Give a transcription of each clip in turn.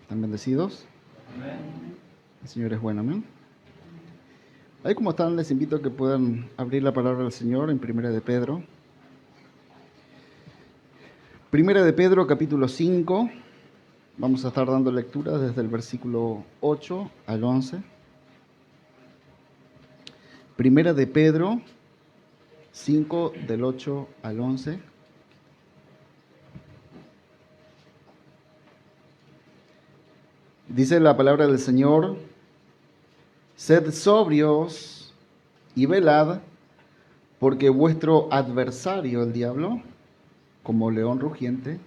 ¿Están bendecidos? El Señor es bueno, amén. Ahí como están, les invito a que puedan abrir la palabra del Señor en Primera de Pedro. Primera de Pedro, capítulo 5. Vamos a estar dando lectura desde el versículo 8 al 11. Primera de Pedro 5, del 8 al 11. Dice la palabra del Señor: sed sobrios y velad, porque vuestro adversario, el diablo, como león rugiente,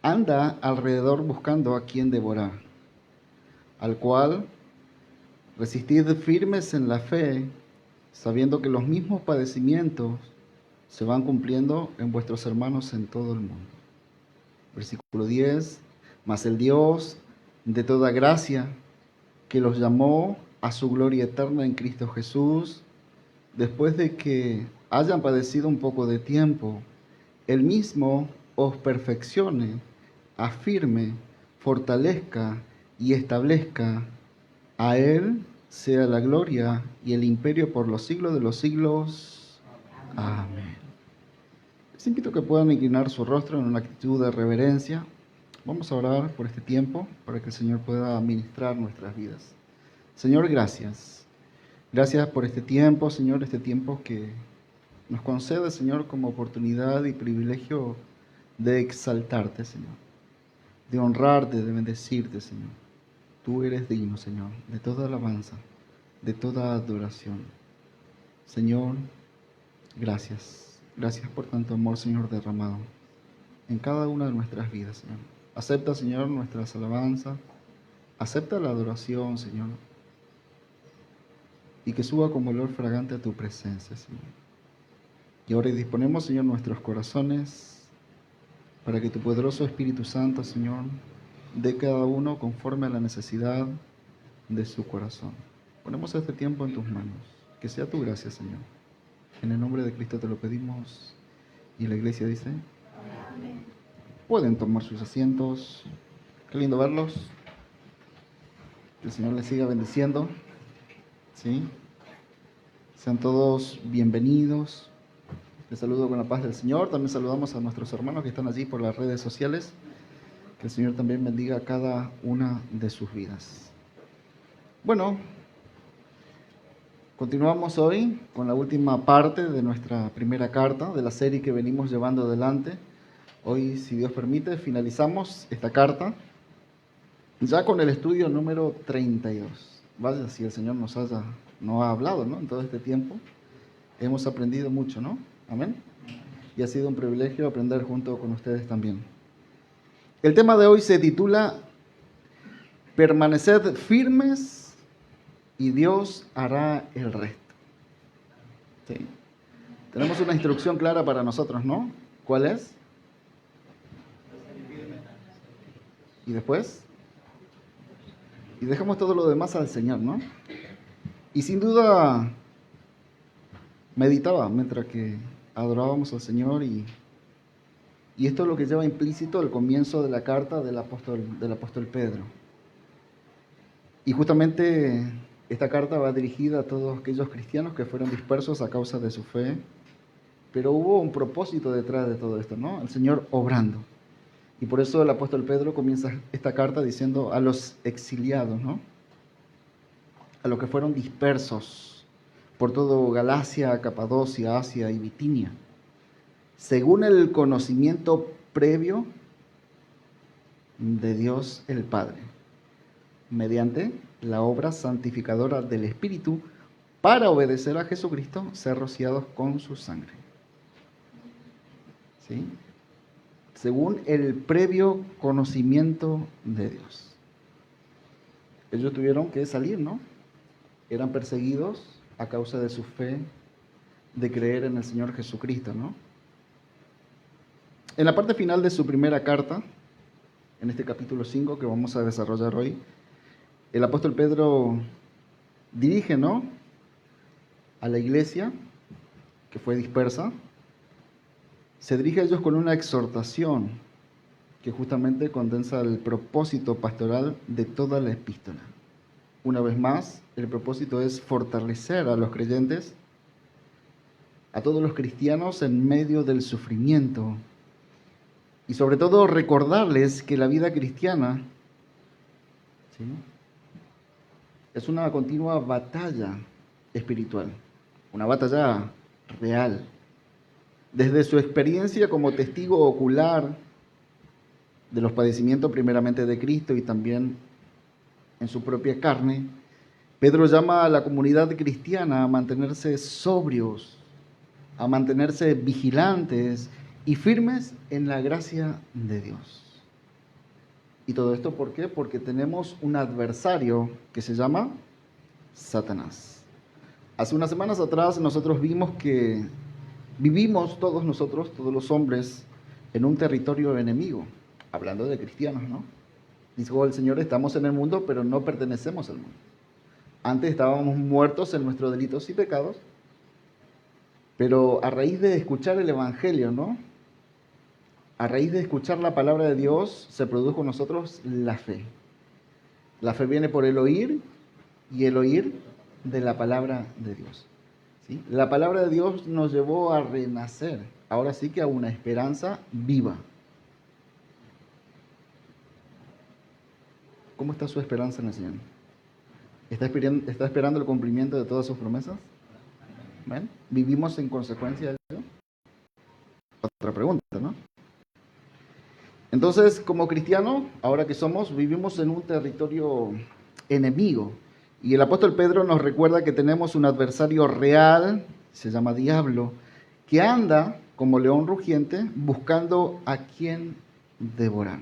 anda alrededor buscando a quien devorar, al cual resistid firmes en la fe, sabiendo que los mismos padecimientos se van cumpliendo en vuestros hermanos en todo el mundo. Versículo 10. Mas el Dios de toda gracia, que los llamó a su gloria eterna en Cristo Jesús, después de que hayan padecido un poco de tiempo, Él mismo os perfeccione, afirme, fortalezca y establezca. A Él sea la gloria y el imperio por los siglos de los siglos. Amén. Les invito a que puedan inclinar su rostro en una actitud de reverencia. Vamos a orar por este tiempo para que el Señor pueda ministrar nuestras vidas. Señor, gracias. Gracias por este tiempo, Señor, este tiempo que nos concede, Señor, como oportunidad y privilegio de exaltarte, Señor, de honrarte, de bendecirte, Señor. Tú eres digno, Señor, de toda alabanza, de toda adoración. Señor, gracias. Gracias por tanto amor, Señor, derramado en cada una de nuestras vidas, Señor. Acepta, Señor, nuestras alabanzas. Acepta la adoración, Señor. Y que suba como olor fragante a tu presencia, Señor. Y ahora disponemos, Señor, nuestros corazones para que tu poderoso Espíritu Santo, Señor, dé cada uno conforme a la necesidad de su corazón. Ponemos este tiempo en tus manos. Que sea tu gracia, Señor. En el nombre de Cristo te lo pedimos. Y la iglesia dice: amén. Pueden tomar sus asientos. Qué lindo verlos. Que el Señor les siga bendiciendo. ¿Sí? Sean todos bienvenidos. Les saludo con la paz del Señor. También saludamos a nuestros hermanos que están allí por las redes sociales. Que el Señor también bendiga a cada una de sus vidas. Bueno, continuamos hoy con la última parte de nuestra primera carta de la serie que venimos llevando adelante. Hoy, si Dios permite, finalizamos esta carta ya con el estudio número 32. Vaya, si el Señor nos ha hablado, ¿no? En todo este tiempo hemos aprendido mucho, ¿no? Amén. Y ha sido un privilegio aprender junto con ustedes también. El tema de hoy se titula Permaneced firmes y Dios hará el resto. Sí. Tenemos una instrucción clara para nosotros, ¿no? ¿Cuál es? ¿Y después? Y dejamos todo lo demás al Señor, ¿no? Y sin duda meditaba mientras que adorábamos al Señor y esto es lo que lleva implícito el comienzo de la carta del apóstol Pedro. Y justamente esta carta va dirigida a todos aquellos cristianos que fueron dispersos a causa de su fe, pero hubo un propósito detrás de todo esto, ¿no? El Señor obrando. Y por eso el apóstol Pedro comienza esta carta diciendo a los exiliados, ¿no? A los que fueron dispersos por todo Galacia, Capadocia, Asia y Bitinia, según el conocimiento previo de Dios el Padre, mediante la obra santificadora del Espíritu, para obedecer a Jesucristo, ser rociados con su sangre. ¿Sí? Según el previo conocimiento de Dios. Ellos tuvieron que salir, ¿no? Eran perseguidos a causa de su fe, de creer en el Señor Jesucristo, ¿no? En la parte final de su primera carta, en este capítulo 5 que vamos a desarrollar hoy, el apóstol Pedro dirige, ¿no?, a la iglesia que fue dispersa. Se dirige a ellos con una exhortación que justamente condensa el propósito pastoral de toda la epístola. Una vez más, el propósito es fortalecer a los creyentes, a todos los cristianos en medio del sufrimiento y sobre todo recordarles que la vida cristiana, ¿sí?, es una continua batalla espiritual, una batalla real. Desde su experiencia como testigo ocular de los padecimientos primeramente de Cristo y también en su propia carne, Pedro llama a la comunidad cristiana a mantenerse sobrios, a mantenerse vigilantes y firmes en la gracia de Dios. ¿Y todo esto por qué? Porque tenemos un adversario que se llama Satanás. Hace unas semanas atrás nosotros vimos que vivimos todos nosotros, todos los hombres, en un territorio enemigo, hablando de cristianos, ¿no? Dijo el Señor, estamos en el mundo, pero no pertenecemos al mundo. Antes estábamos muertos en nuestros delitos y pecados, pero a raíz de escuchar el Evangelio, ¿no?, a raíz de escuchar la palabra de Dios, se produjo en nosotros la fe. La fe viene por el oír y el oír de la palabra de Dios, ¿sí? La palabra de Dios nos llevó a renacer, ahora sí que a una esperanza viva. ¿Cómo está su esperanza en el Señor? ¿Está esperando el cumplimiento de todas sus promesas? ¿Ven? ¿Vivimos en consecuencia de eso? Otra pregunta, ¿no? Entonces, como cristianos, ahora que somos, vivimos en un territorio enemigo. Y el apóstol Pedro nos recuerda que tenemos un adversario real, se llama diablo, que anda como león rugiente buscando a quien devorar,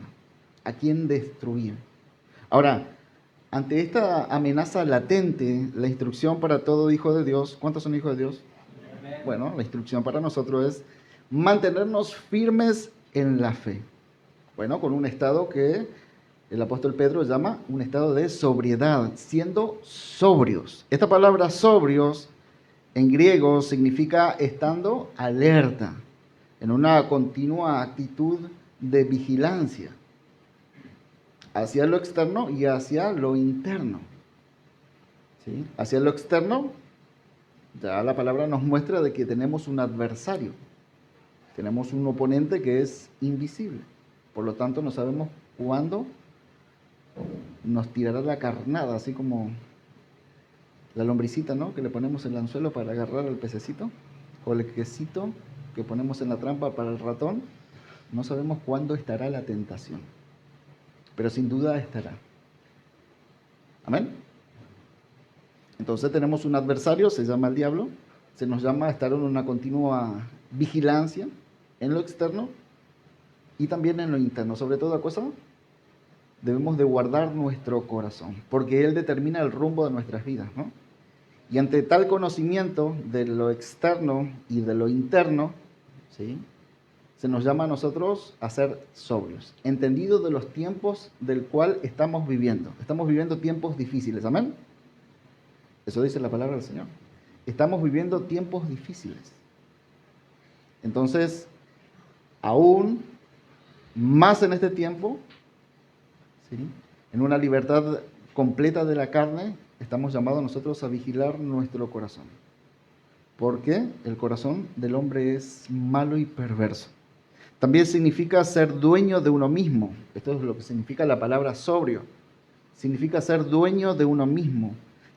a quien destruir. Ahora, ante esta amenaza latente, la instrucción para todo hijo de Dios, ¿cuántos son hijos de Dios? Bueno, la instrucción para nosotros es mantenernos firmes en la fe. Bueno, con un estado que el apóstol Pedro llama un estado de sobriedad, siendo sobrios. Esta palabra sobrios en griego significa estando alerta, en una continua actitud de vigilancia hacia lo externo y hacia lo interno. ¿Sí? Hacia lo externo, ya la palabra nos muestra de que tenemos un adversario, tenemos un oponente que es invisible. Por lo tanto, no sabemos cuándo nos tirará la carnada, así como la lombricita, ¿no?, que le ponemos el anzuelo para agarrar al pececito, o el quesito que ponemos en la trampa para el ratón. No sabemos cuándo estará la tentación, pero sin duda estará. Amén. Entonces tenemos un adversario, se llama el diablo, se nos llama a estar en una continua vigilancia en lo externo y también en lo interno. Sobre toda cosa, debemos de guardar nuestro corazón, porque él determina el rumbo de nuestras vidas, ¿no? Y ante tal conocimiento de lo externo y de lo interno, ¿sí?, se nos llama a nosotros a ser sobrios, entendidos de los tiempos del cual estamos viviendo. Estamos viviendo tiempos difíciles, ¿amén? Eso dice la palabra del Señor. Estamos viviendo tiempos difíciles. Entonces, aún más en este tiempo, ¿sí?, en una libertad completa de la carne, estamos llamados nosotros a vigilar nuestro corazón. Porque el corazón del hombre es malo y perverso. También significa ser dueño de uno mismo. Esto es lo que significa la palabra sobrio. Significa ser dueño de uno mismo.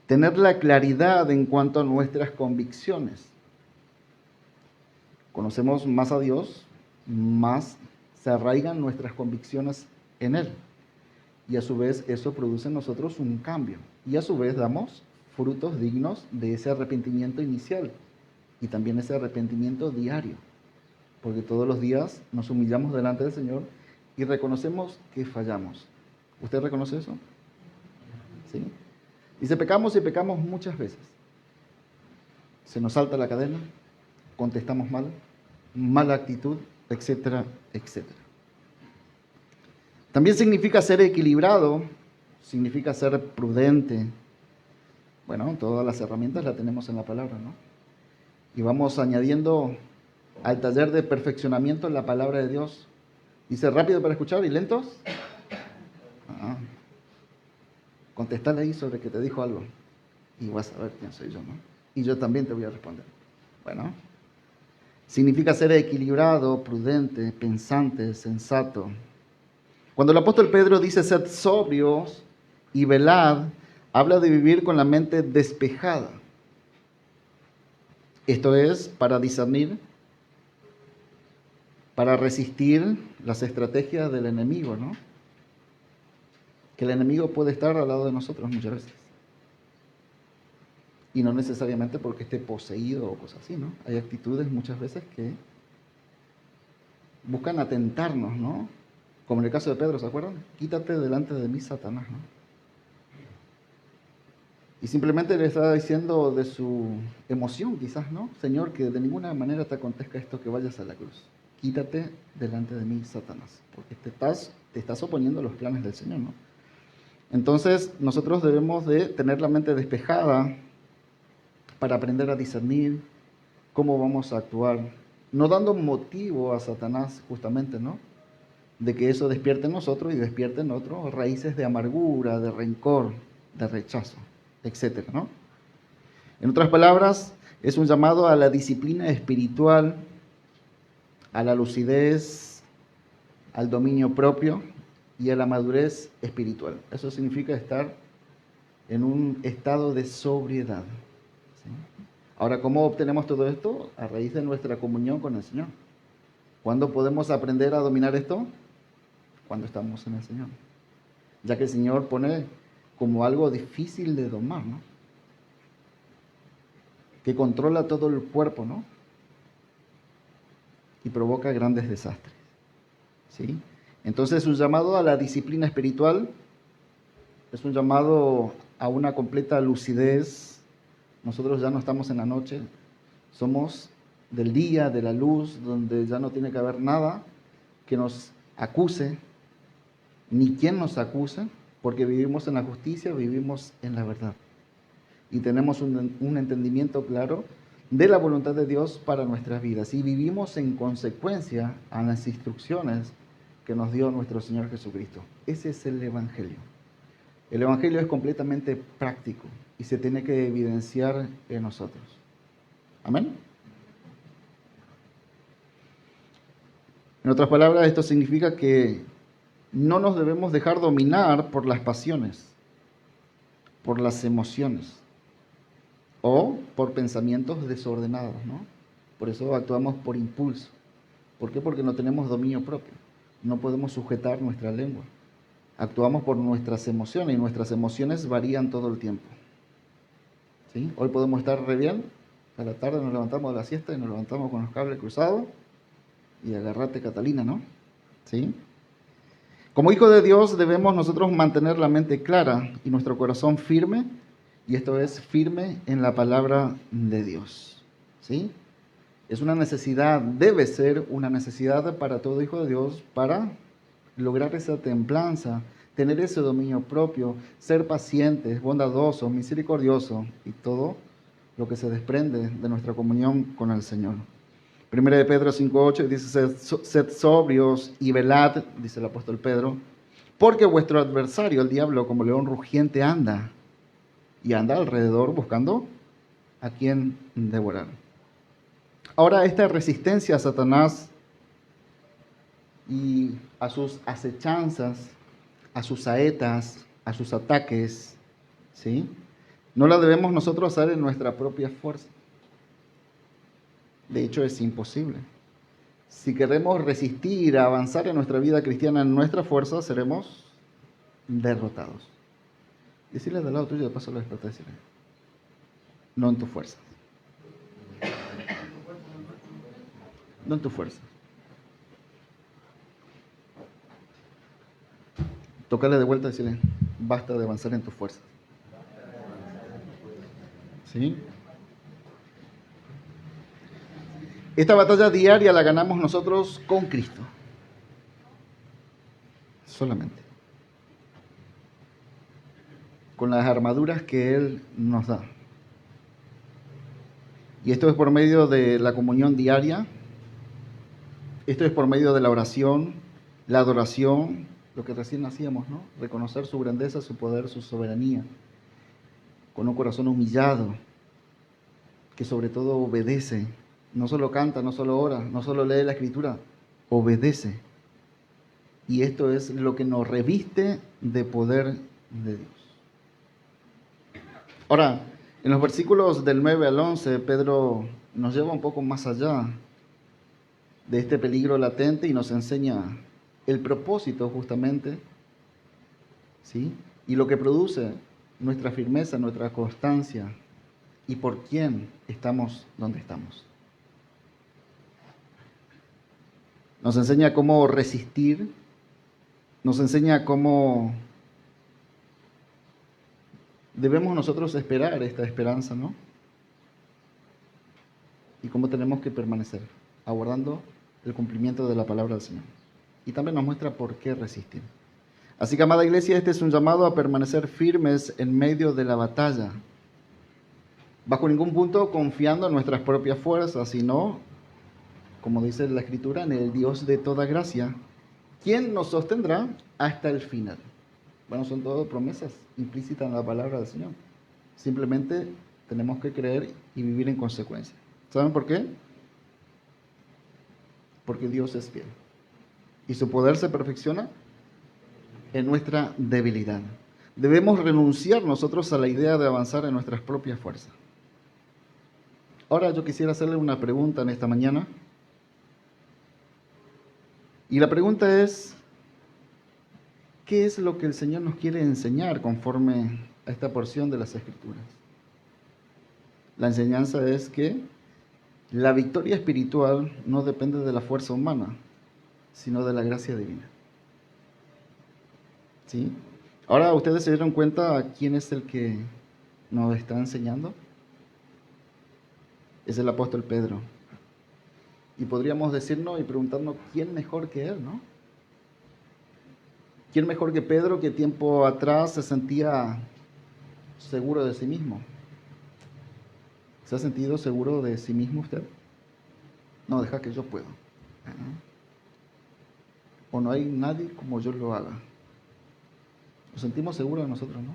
Tener la claridad en cuanto a nuestras convicciones. Conocemos más a Dios, más se arraigan nuestras convicciones en Él. Y a su vez eso produce en nosotros un cambio. Y a su vez damos frutos dignos de ese arrepentimiento inicial. Y también ese arrepentimiento diario. Porque todos los días nos humillamos delante del Señor y reconocemos que fallamos. ¿Usted reconoce eso? ¿Sí? Dice, pecamos y pecamos muchas veces. Se nos salta la cadena, contestamos mal, mala actitud, etcétera, etcétera. También significa ser equilibrado, significa ser prudente. Bueno, todas las herramientas las tenemos en la palabra, ¿no? Y vamos añadiendo al taller de perfeccionamiento en la palabra de Dios. Dice rápido para escuchar y lentos. Contestale ahí sobre que te dijo algo. Y vas a ver quién soy yo, ¿no? Y yo también te voy a responder. Bueno, significa ser equilibrado, prudente, pensante, sensato. Cuando el apóstol Pedro dice sed sobrios y velad, habla de vivir con la mente despejada. Esto es para discernir, para resistir las estrategias del enemigo, ¿no? Que el enemigo puede estar al lado de nosotros muchas veces. Y no necesariamente porque esté poseído o cosas así, ¿no? Hay actitudes muchas veces que buscan atentarnos, ¿no? Como en el caso de Pedro, ¿se acuerdan? Quítate delante de mí, Satanás, ¿no? Y simplemente le estaba diciendo de su emoción, quizás, ¿no? Señor, que de ninguna manera te acontezca esto, que vayas a la cruz. Quítate delante de mí, Satanás, porque te estás oponiendo a los planes del Señor, ¿no? Entonces, nosotros debemos de tener la mente despejada para aprender a discernir cómo vamos a actuar, no dando motivo a Satanás, justamente, ¿no? De que eso despierte en nosotros y despierte en otros raíces de amargura, de rencor, de rechazo, etcétera, ¿no? En otras palabras, es un llamado a la disciplina espiritual, a la lucidez, al dominio propio y a la madurez espiritual. Eso significa estar en un estado de sobriedad. ¿Sí? Ahora, ¿cómo obtenemos todo esto? A raíz de nuestra comunión con el Señor. ¿Cuándo podemos aprender a dominar esto? Cuando estamos en el Señor. Ya que el Señor pone como algo difícil de domar, ¿no? Que controla todo el cuerpo, ¿no? Y provoca grandes desastres. ¿Sí? Entonces es un llamado a la disciplina espiritual, es un llamado a una completa lucidez. Nosotros ya no estamos en la noche, somos del día, de la luz, donde ya no tiene que haber nada que nos acuse, ni quien nos acuse, porque vivimos en la justicia, vivimos en la verdad. Y tenemos un entendimiento claro de la voluntad de Dios para nuestras vidas. Y vivimos en consecuencia a las instrucciones que nos dio nuestro Señor Jesucristo. Ese es el Evangelio. El Evangelio es completamente práctico y se tiene que evidenciar en nosotros. Amén. En otras palabras, esto significa que no nos debemos dejar dominar por las pasiones, por las emociones o por pensamientos desordenados, ¿no? Por eso actuamos por impulso. ¿Por qué? Porque no tenemos dominio propio. No podemos sujetar nuestra lengua. Actuamos por nuestras emociones y nuestras emociones varían todo el tiempo. ¿Sí? Hoy podemos estar re bien, a la tarde nos levantamos de la siesta y nos levantamos con los cables cruzados y agarrate Catalina, ¿no? ¿Sí? Como hijo de Dios debemos nosotros mantener la mente clara y nuestro corazón firme, y esto es firme en la palabra de Dios. ¿Sí? Es una necesidad, debe ser una necesidad para todo hijo de Dios para lograr esa templanza, tener ese dominio propio, ser pacientes, bondadosos, misericordiosos y todo lo que se desprende de nuestra comunión con el Señor. 1 de Pedro 5:8 dice, sed sobrios y velad, dice el apóstol Pedro, porque vuestro adversario, el diablo, como león rugiente anda, y anda alrededor buscando a quien devorar. Ahora, esta resistencia a Satanás y a sus acechanzas, a sus saetas, a sus ataques, ¿sí? No la debemos nosotros hacer en nuestra propia fuerza. De hecho, es imposible. Si queremos resistir, avanzar en nuestra vida cristiana en nuestra fuerza, seremos derrotados. Decirle del lado tuyo, de paso lo desperté, decirle, no en tu fuerza. No en tu fuerza. Tocarle de vuelta y decirle, basta de avanzar en tu fuerza. ¿Sí? Esta batalla diaria la ganamos nosotros con Cristo. Solamente. Con las armaduras que Él nos da. Y esto es por medio de la comunión diaria. Esto es por medio de la oración, la adoración, lo que recién hacíamos, ¿no? Reconocer su grandeza, su poder, su soberanía, con un corazón humillado, que sobre todo obedece, no solo canta, no solo ora, no solo lee la Escritura, obedece. Y esto es lo que nos reviste de poder de Dios. Ahora, en los versículos del 9 al 11, Pedro nos lleva un poco más allá de este peligro latente y nos enseña el propósito justamente, ¿sí? Y lo que produce nuestra firmeza, nuestra constancia y por quién estamos donde estamos. Nos enseña cómo resistir, nos enseña cómo debemos nosotros esperar esta esperanza, ¿no? Y cómo tenemos que permanecer, aguardando el cumplimiento de la palabra del Señor. Y también nos muestra por qué resistir. Así que, amada iglesia, este es un llamado a permanecer firmes en medio de la batalla. Bajo ningún punto confiando en nuestras propias fuerzas, sino, como dice la Escritura, en el Dios de toda gracia, quien nos sostendrá hasta el final. Bueno, son todas promesas implícitas en la palabra del Señor. Simplemente tenemos que creer y vivir en consecuencia. ¿Saben por qué? Porque Dios es fiel. Y su poder se perfecciona en nuestra debilidad. Debemos renunciar nosotros a la idea de avanzar en nuestras propias fuerzas. Ahora yo quisiera hacerle una pregunta en esta mañana. Y la pregunta es, ¿qué es lo que el Señor nos quiere enseñar conforme a esta porción de las Escrituras? La enseñanza es que la victoria espiritual no depende de la fuerza humana, sino de la gracia divina. ¿Sí? Ahora, ¿ustedes se dieron cuenta quién es el que nos está enseñando? Es el apóstol Pedro. Y podríamos decirnos y preguntarnos, ¿quién mejor que él, no? ¿Quién mejor que Pedro, que tiempo atrás se sentía seguro de sí mismo? ¿Se ha sentido seguro de sí mismo usted? No, deja que yo puedo. O no hay nadie como yo lo haga. Nos sentimos seguros de nosotros, ¿no?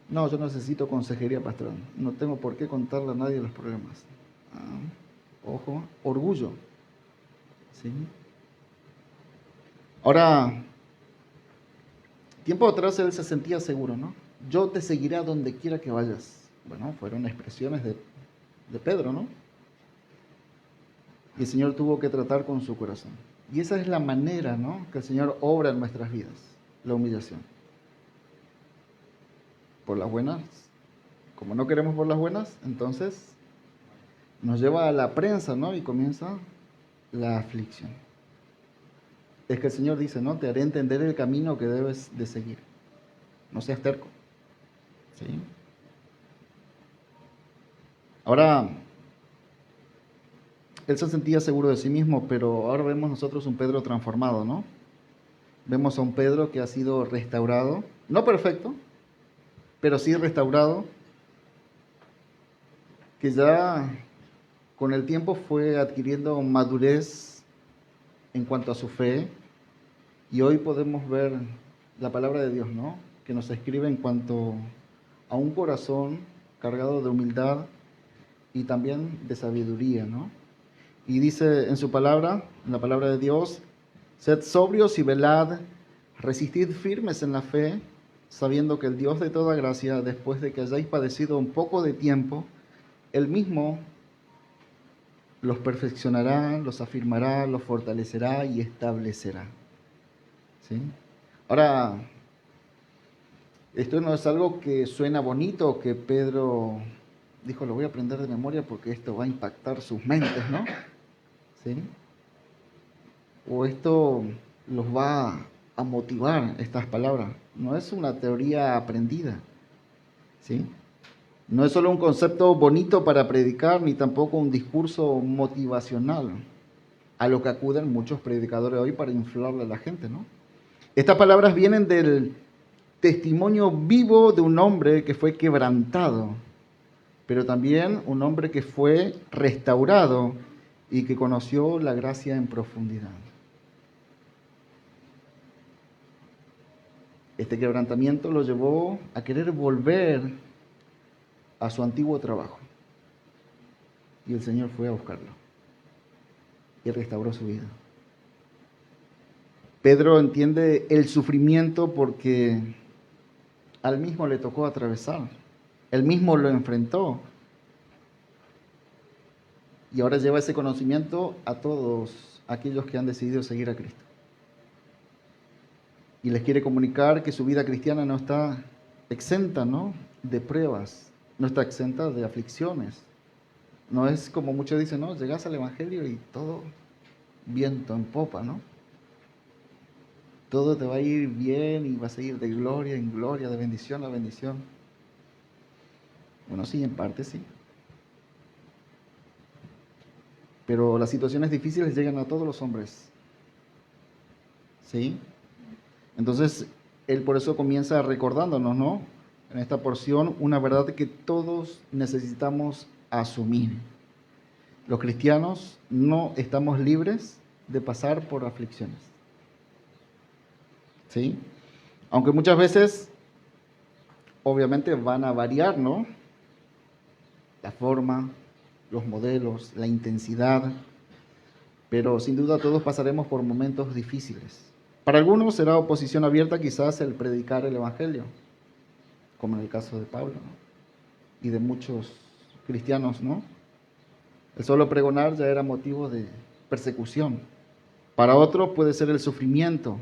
No, yo necesito consejería pastoral. No tengo por qué contarle a nadie los problemas. Ojo, orgullo. ¿Sí? Ahora, tiempo atrás él se sentía seguro, ¿no? Yo te seguiré a donde quiera que vayas. Bueno, fueron expresiones de Pedro, ¿no? Y el Señor tuvo que tratar con su corazón. Y esa es la manera, ¿no?, que el Señor obra en nuestras vidas, la humillación. Por las buenas, como no queremos por las buenas, entonces nos lleva a la prensa, ¿no? Y comienza la aflicción. Es que el Señor dice, ¿no? Te haré entender el camino que debes de seguir. No seas terco. ¿Sí? Ahora, él se sentía seguro de sí mismo, pero ahora vemos nosotros un Pedro transformado, ¿no? Vemos a un Pedro que ha sido restaurado, no perfecto, pero sí restaurado, que ya con el tiempo fue adquiriendo madurez en cuanto a su fe, y hoy podemos ver la palabra de Dios, ¿no?, que nos escribe en cuanto a un corazón cargado de humildad y también de sabiduría, ¿no? Y dice en su palabra, en la palabra de Dios, sed sobrios y velad, resistid firmes en la fe, sabiendo que el Dios de toda gracia, después de que hayáis padecido un poco de tiempo, Él mismo los perfeccionará, los afirmará, los fortalecerá y establecerá. ¿Sí? Ahora, esto no es algo que suena bonito, que Pedro dijo, lo voy a aprender de memoria porque esto va a impactar sus mentes, ¿no? ¿Sí? O esto los va a motivar, estas palabras. No es una teoría aprendida, ¿sí? No es solo un concepto bonito para predicar, ni tampoco un discurso motivacional, a lo que acuden muchos predicadores hoy para inflarle a la gente, ¿no? Estas palabras vienen del testimonio vivo de un hombre que fue quebrantado, pero también un hombre que fue restaurado y que conoció la gracia en profundidad. Este quebrantamiento lo llevó a querer volver a su antiguo trabajo. Y el Señor fue a buscarlo y restauró su vida. Pedro entiende el sufrimiento porque al mismo le tocó atravesar. Él mismo lo enfrentó. Y ahora lleva ese conocimiento a todos aquellos que han decidido seguir a Cristo. Y les quiere comunicar que su vida cristiana no está exenta, ¿no?, de pruebas, no está exenta de aflicciones. No es como muchos dicen, ¿no?, llegas al Evangelio y todo viento en popa, ¿no? Todo te va a ir bien y vas a ir de gloria en gloria, de bendición a bendición. Bueno, sí, en parte sí. Pero las situaciones difíciles llegan a todos los hombres. ¿Sí? Entonces, él por eso comienza recordándonos, ¿no?, en esta porción, una verdad que todos necesitamos asumir. Los cristianos no estamos libres de pasar por aflicciones. ¿Sí? Aunque muchas veces, obviamente, van a variar, ¿no?, la forma, los modelos, la intensidad, pero sin duda todos pasaremos por momentos difíciles. Para algunos será oposición abierta quizás el predicar el Evangelio, como en el caso de Pablo, ¿no?, y de muchos cristianos, ¿no? El solo pregonar ya era motivo de persecución. Para otros puede ser el sufrimiento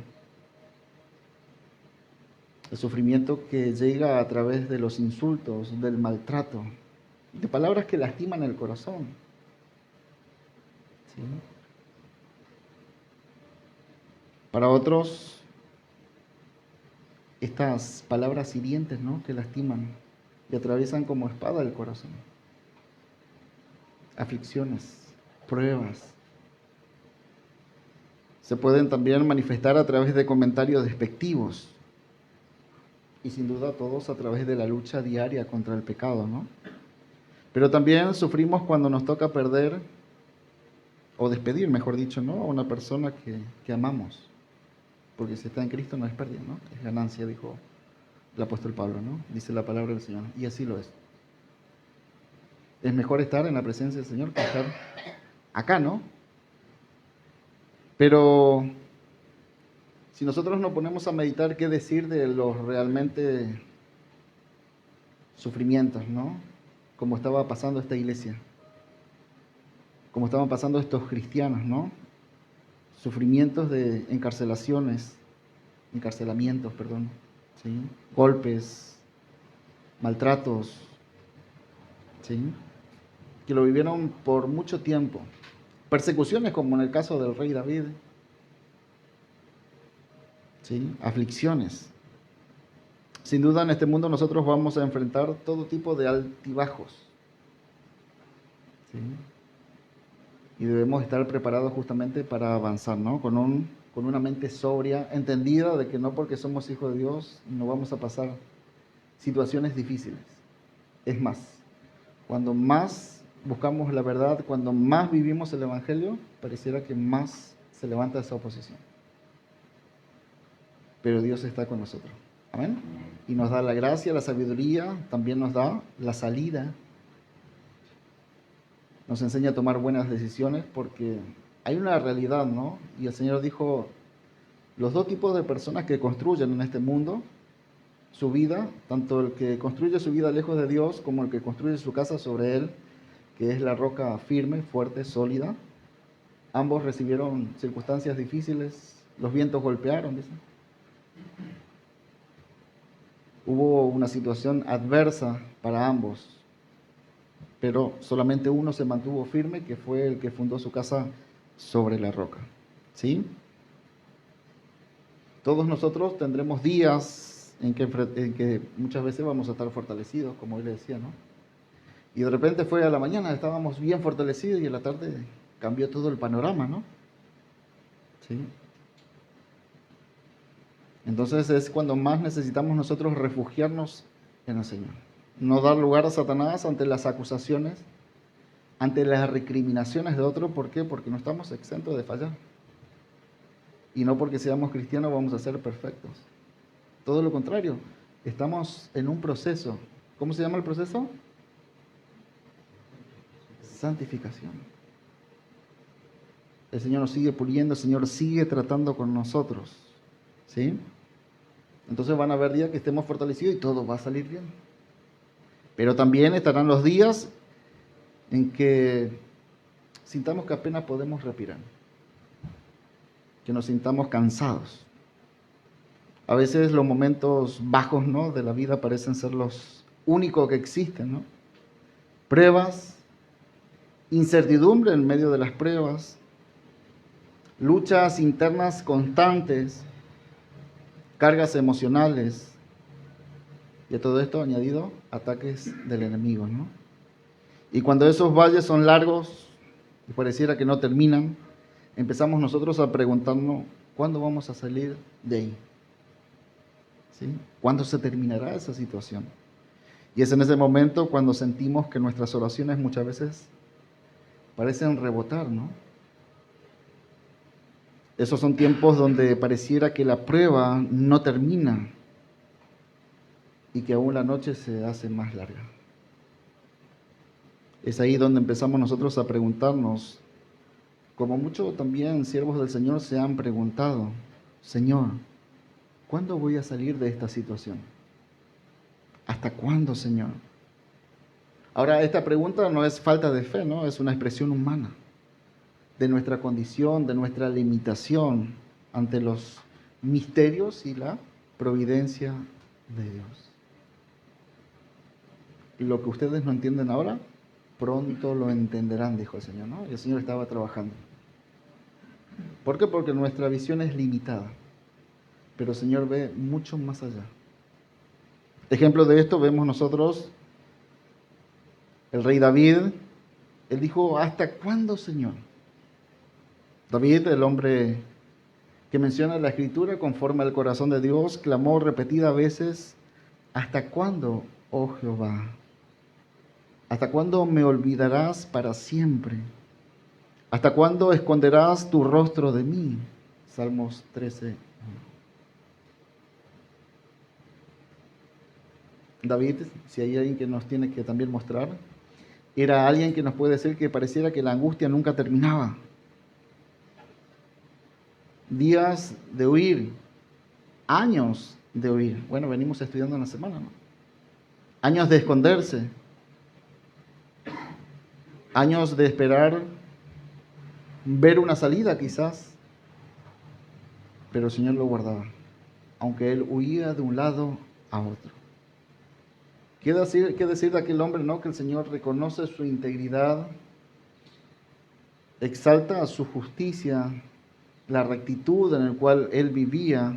que llega a través de los insultos, del maltrato, de palabras que lastiman el corazón. ¿Sí? Para otros, estas palabras hirientes, ¿no?, que lastiman y atraviesan como espada el corazón. Aflicciones, pruebas. Se pueden también manifestar a través de comentarios despectivos. Y sin duda todos a través de la lucha diaria contra el pecado, ¿no? Pero también sufrimos cuando nos toca perder, o despedir, mejor dicho, ¿no?, a una persona que amamos. Porque si está en Cristo no es pérdida, ¿no?, es ganancia, dijo el apóstol Pablo, ¿no? Dice la palabra del Señor. Y así lo es. Es mejor estar en la presencia del Señor que estar acá, ¿no? Pero si nosotros nos ponemos a meditar qué decir de los realmente sufrimientos, ¿no?, como estaba pasando esta iglesia, como estaban pasando estos cristianos, ¿no?, sufrimientos de encarcelamientos, ¿sí?, golpes, maltratos, ¿sí?, que lo vivieron por mucho tiempo, persecuciones como en el caso del rey David, ¿sí?, aflicciones. Sin duda en este mundo nosotros vamos a enfrentar todo tipo de altibajos, ¿sí?, y debemos estar preparados justamente para avanzar, ¿no?, con una mente sobria, entendida de que no porque somos hijos de Dios no vamos a pasar situaciones difíciles. Es más, cuando más buscamos la verdad, cuando más vivimos el Evangelio, pareciera que más se levanta esa oposición. Pero Dios está con nosotros. Amén. Y nos da la gracia, la sabiduría, también nos da la salida. Nos enseña a tomar buenas decisiones porque hay una realidad, ¿no? Y el Señor dijo, los dos tipos de personas que construyen en este mundo su vida, tanto el que construye su vida lejos de Dios como el que construye su casa sobre Él, que es la roca firme, fuerte, sólida, ambos recibieron circunstancias difíciles, los vientos golpearon, dicen. Hubo una situación adversa para ambos, pero solamente uno se mantuvo firme, que fue el que fundó su casa sobre la roca. ¿Sí? Todos nosotros tendremos días en que muchas veces vamos a estar fortalecidos, como él le decía, ¿no? Y de repente fue a la mañana, estábamos bien fortalecidos y a la tarde cambió todo el panorama, ¿no? ¿Sí? Entonces es cuando más necesitamos nosotros refugiarnos en el Señor. No dar lugar a Satanás ante las acusaciones, ante las recriminaciones de otros. ¿Por qué? Porque no estamos exentos de fallar. Y no porque seamos cristianos vamos a ser perfectos. Todo lo contrario, estamos en un proceso. ¿Cómo se llama el proceso? Santificación. El Señor nos sigue puliendo, el Señor sigue tratando con nosotros. ¿Sí? Entonces van a haber días que estemos fortalecidos y todo va a salir bien. Pero también estarán los días en que sintamos que apenas podemos respirar, que nos sintamos cansados. A veces los momentos bajos, ¿no?, de la vida parecen ser los únicos que existen, ¿no? Pruebas, incertidumbre en medio de las pruebas, luchas internas constantes, cargas emocionales, y a todo esto añadido ataques del enemigo, ¿no? Y cuando esos valles son largos y pareciera que no terminan, empezamos nosotros a preguntarnos, ¿cuándo vamos a salir de ahí? ¿Sí? ¿Cuándo se terminará esa situación? Y es en ese momento cuando sentimos que nuestras oraciones muchas veces parecen rebotar, ¿no? Esos son tiempos donde pareciera que la prueba no termina y que aún la noche se hace más larga. Es ahí donde empezamos nosotros a preguntarnos, como muchos también siervos del Señor se han preguntado, Señor, ¿cuándo voy a salir de esta situación? ¿Hasta cuándo, Señor? Ahora, esta pregunta no es falta de fe, ¿no? Es una expresión humana de nuestra condición, de nuestra limitación ante los misterios y la providencia de Dios. Lo que ustedes no entienden ahora, pronto lo entenderán, dijo el Señor, ¿no? Y el Señor estaba trabajando. ¿Por qué? Porque nuestra visión es limitada, pero el Señor ve mucho más allá. Ejemplo de esto vemos nosotros, el rey David, él dijo, ¿hasta cuándo, Señor? David, el hombre que menciona la Escritura conforme al corazón de Dios, clamó repetidas veces, ¿hasta cuándo, oh Jehová? ¿Hasta cuándo me olvidarás para siempre? ¿Hasta cuándo esconderás tu rostro de mí? Salmos 13. David, si hay alguien que nos tiene que también mostrar, era alguien que nos puede decir que pareciera que la angustia nunca terminaba. Días de huir, años de huir. Bueno, venimos estudiando en la semana, ¿no? Años de esconderse, años de esperar ver una salida quizás, pero el Señor lo guardaba, aunque él huía de un lado a otro. ¿Qué decir de aquel hombre, no? Que el Señor reconoce su integridad, exalta su justicia, la rectitud en la cual él vivía,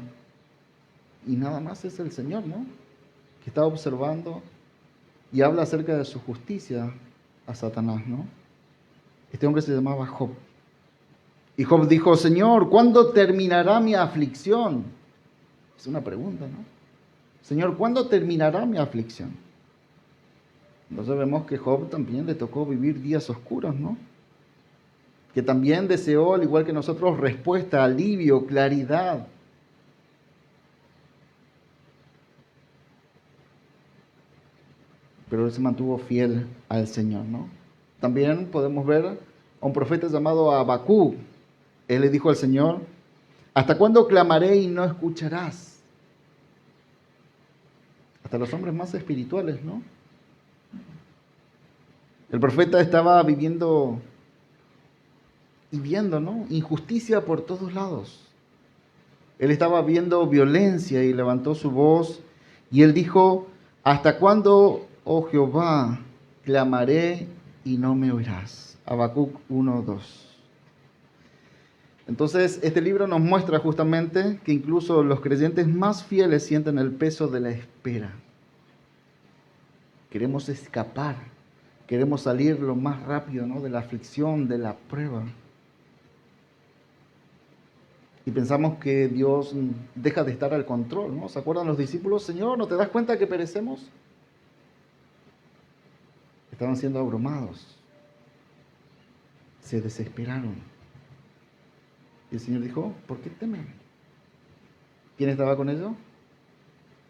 y nada más es el Señor, ¿no?, que está observando y habla acerca de su justicia a Satanás, ¿no? Este hombre se llamaba Job. Y Job dijo, Señor, ¿cuándo terminará mi aflicción? Es una pregunta, ¿no? Señor, ¿cuándo terminará mi aflicción? Entonces vemos que Job también le tocó vivir días oscuros, ¿no? Que también deseó, al igual que nosotros, respuesta, alivio, claridad. Pero él se mantuvo fiel al Señor, ¿no? También podemos ver a un profeta llamado Habacuc. Él le dijo al Señor, ¿hasta cuándo clamaré y no escucharás? Hasta los hombres más espirituales, ¿no? El profeta estaba viviendo y viendo, ¿no?, injusticia por todos lados. Él estaba viendo violencia y levantó su voz y él dijo, ¿hasta cuándo, oh Jehová, clamaré y no me oirás? Habacuc 1:2. Entonces, este libro nos muestra justamente que incluso los creyentes más fieles sienten el peso de la espera. Queremos escapar, queremos salir lo más rápido, ¿no?, de la aflicción, de la prueba. Y pensamos que Dios deja de estar al control, ¿no? ¿Se acuerdan los discípulos? Señor, ¿no te das cuenta que perecemos? Estaban siendo abrumados. Se desesperaron. Y el Señor dijo, ¿por qué temen? ¿Quién estaba con ellos?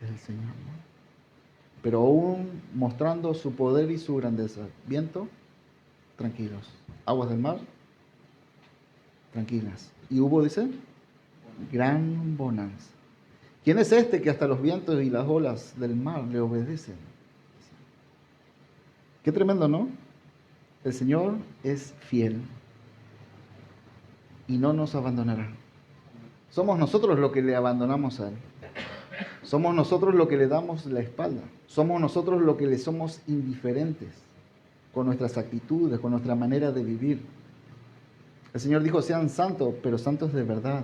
es el Señor, ¿no? Pero aún mostrando su poder y su grandeza. Viento, tranquilos. Aguas del mar, tranquilas. Y hubo, dice, gran bonanza. ¿Quién es este que hasta los vientos y las olas del mar le obedecen? Qué tremendo, ¿no? El Señor es fiel y no nos abandonará. Somos nosotros los que le abandonamos a Él. Somos nosotros los que le damos la espalda. Somos nosotros los que le somos indiferentes con nuestras actitudes, con nuestra manera de vivir. El Señor dijo, sean santos, pero santos de verdad.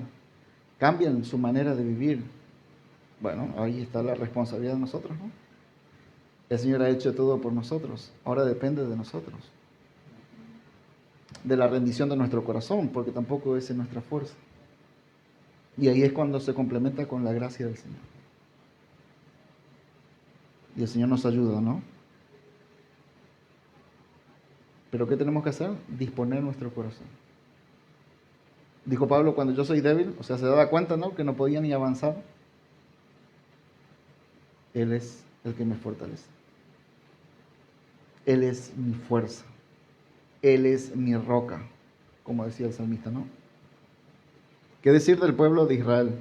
Cambien su manera de vivir. Bueno, ahí está la responsabilidad de nosotros, ¿no? El Señor ha hecho todo por nosotros. Ahora depende de nosotros. De la rendición de nuestro corazón, porque tampoco es en nuestra fuerza. Y ahí es cuando se complementa con la gracia del Señor. Y el Señor nos ayuda, ¿no? Pero ¿qué tenemos que hacer? Disponer nuestro corazón. Dijo Pablo, cuando yo soy débil, o sea, se daba cuenta, ¿no? Que no podía ni avanzar. Él es el que me fortalece. Él es mi fuerza. Él es mi roca, como decía el salmista, ¿no? ¿Qué decir del pueblo de Israel?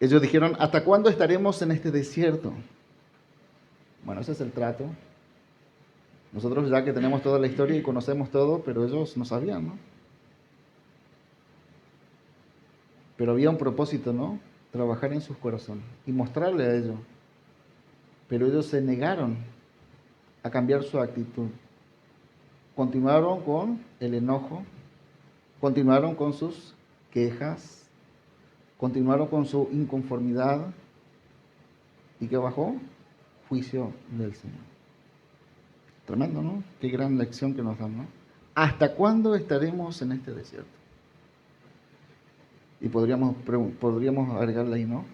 Ellos dijeron, ¿hasta cuándo estaremos en este desierto? Bueno, ese es el trato. Nosotros ya que tenemos toda la historia y conocemos todo, pero ellos no sabían, ¿no? Pero había un propósito, ¿no? Trabajar en sus corazones y mostrarle a ellos. Pero ellos se negaron a cambiar su actitud. Continuaron con el enojo, continuaron con sus quejas, continuaron con su inconformidad. ¿Y qué bajó? Juicio del Señor. Tremendo, ¿no? Qué gran lección que nos dan, ¿no? ¿Hasta cuándo estaremos en este desierto? Y podríamos agregarle ahí, ¿no?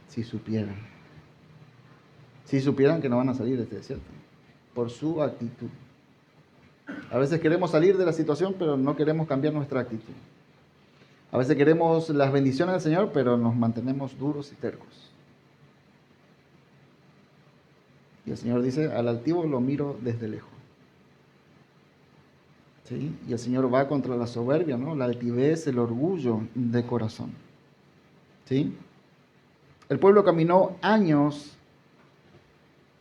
Si supieran. Si supieran que no van a salir de este desierto. Por su actitud. A veces queremos salir de la situación, pero no queremos cambiar nuestra actitud. A veces queremos las bendiciones del Señor, pero nos mantenemos duros y tercos. Y el Señor dice, al altivo lo miro desde lejos. ¿Sí? Y el Señor va contra la soberbia, ¿no? La altivez, el orgullo de corazón. ¿Sí? El pueblo caminó años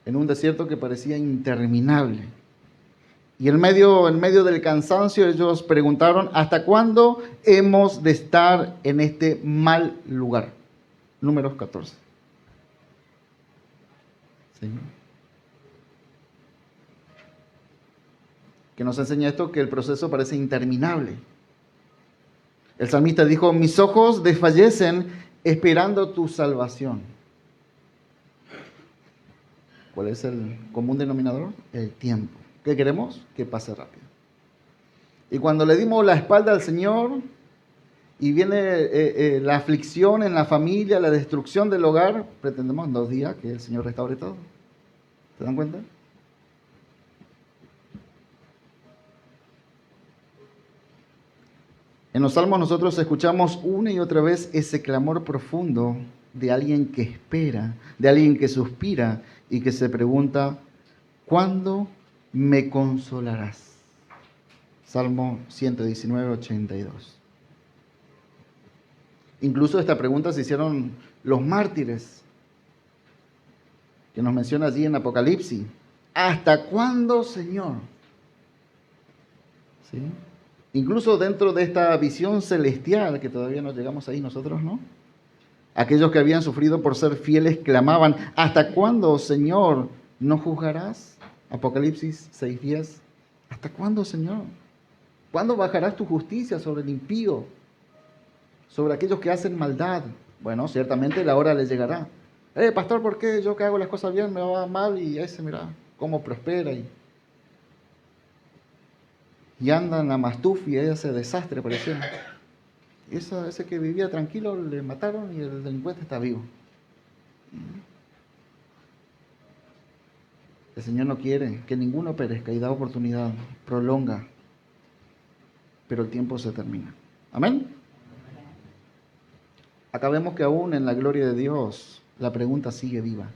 en un desierto que parecía interminable. Y en medio del cansancio ellos preguntaron, ¿hasta cuándo hemos de estar en este mal lugar? Números 14. ¿Sí? Que nos enseña esto, que el proceso parece interminable. El salmista dijo, mis ojos desfallecen esperando tu salvación. ¿Cuál es el común denominador? El tiempo. ¿Qué queremos? Que pase rápido. Y cuando le dimos la espalda al Señor y viene la aflicción en la familia, la destrucción del hogar, pretendemos en 2 días que el Señor restaure todo. ¿Se dan cuenta? En los salmos nosotros escuchamos una y otra vez ese clamor profundo de alguien que espera, de alguien que suspira y que se pregunta, ¿cuándo me consolarás? Salmo 119, 82. Incluso esta pregunta se hicieron los mártires, que nos menciona allí en Apocalipsis. ¿Hasta cuándo, Señor? ¿Sí? Incluso dentro de esta visión celestial, que todavía no llegamos ahí nosotros, ¿no? Aquellos que habían sufrido por ser fieles clamaban, ¿hasta cuándo, Señor, no juzgarás? Apocalipsis 6:10. ¿Hasta cuándo, Señor? ¿Cuándo bajarás tu justicia sobre el impío? Sobre aquellos que hacen maldad. Bueno, ciertamente la hora les llegará. Pastor, ¿por qué yo que hago las cosas bien me va mal y ese, mira, cómo prospera y anda en la mastufia, ese desastre parecía? Ese que vivía tranquilo le mataron y el delincuente está vivo. El Señor no quiere que ninguno perezca y da oportunidad, prolonga, pero el tiempo se termina. Amén. Acá vemos que aún en la gloria de Dios, la pregunta sigue viva.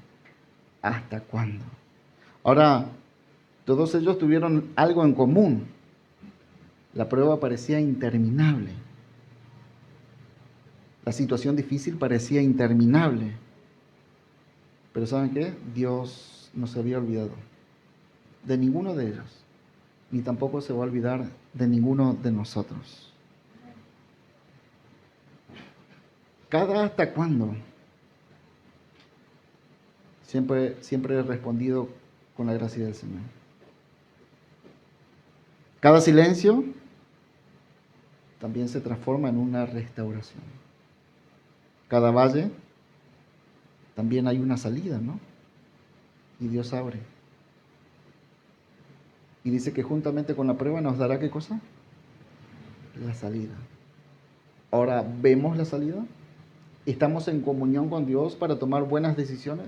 ¿Hasta cuándo? Ahora, todos ellos tuvieron algo en común. La prueba parecía interminable. La situación difícil parecía interminable. Pero ¿saben qué? Dios no se había olvidado de ninguno de ellos, ni tampoco se va a olvidar de ninguno de nosotros. ¿Cada hasta cuándo? Siempre he respondido con la gracia del Señor. Cada silencio también se transforma en una restauración. Cada valle también hay una salida, ¿no? Y Dios abre. Y dice que juntamente con la prueba nos dará ¿qué cosa? La salida. Ahora, ¿vemos la salida? ¿Estamos en comunión con Dios para tomar buenas decisiones?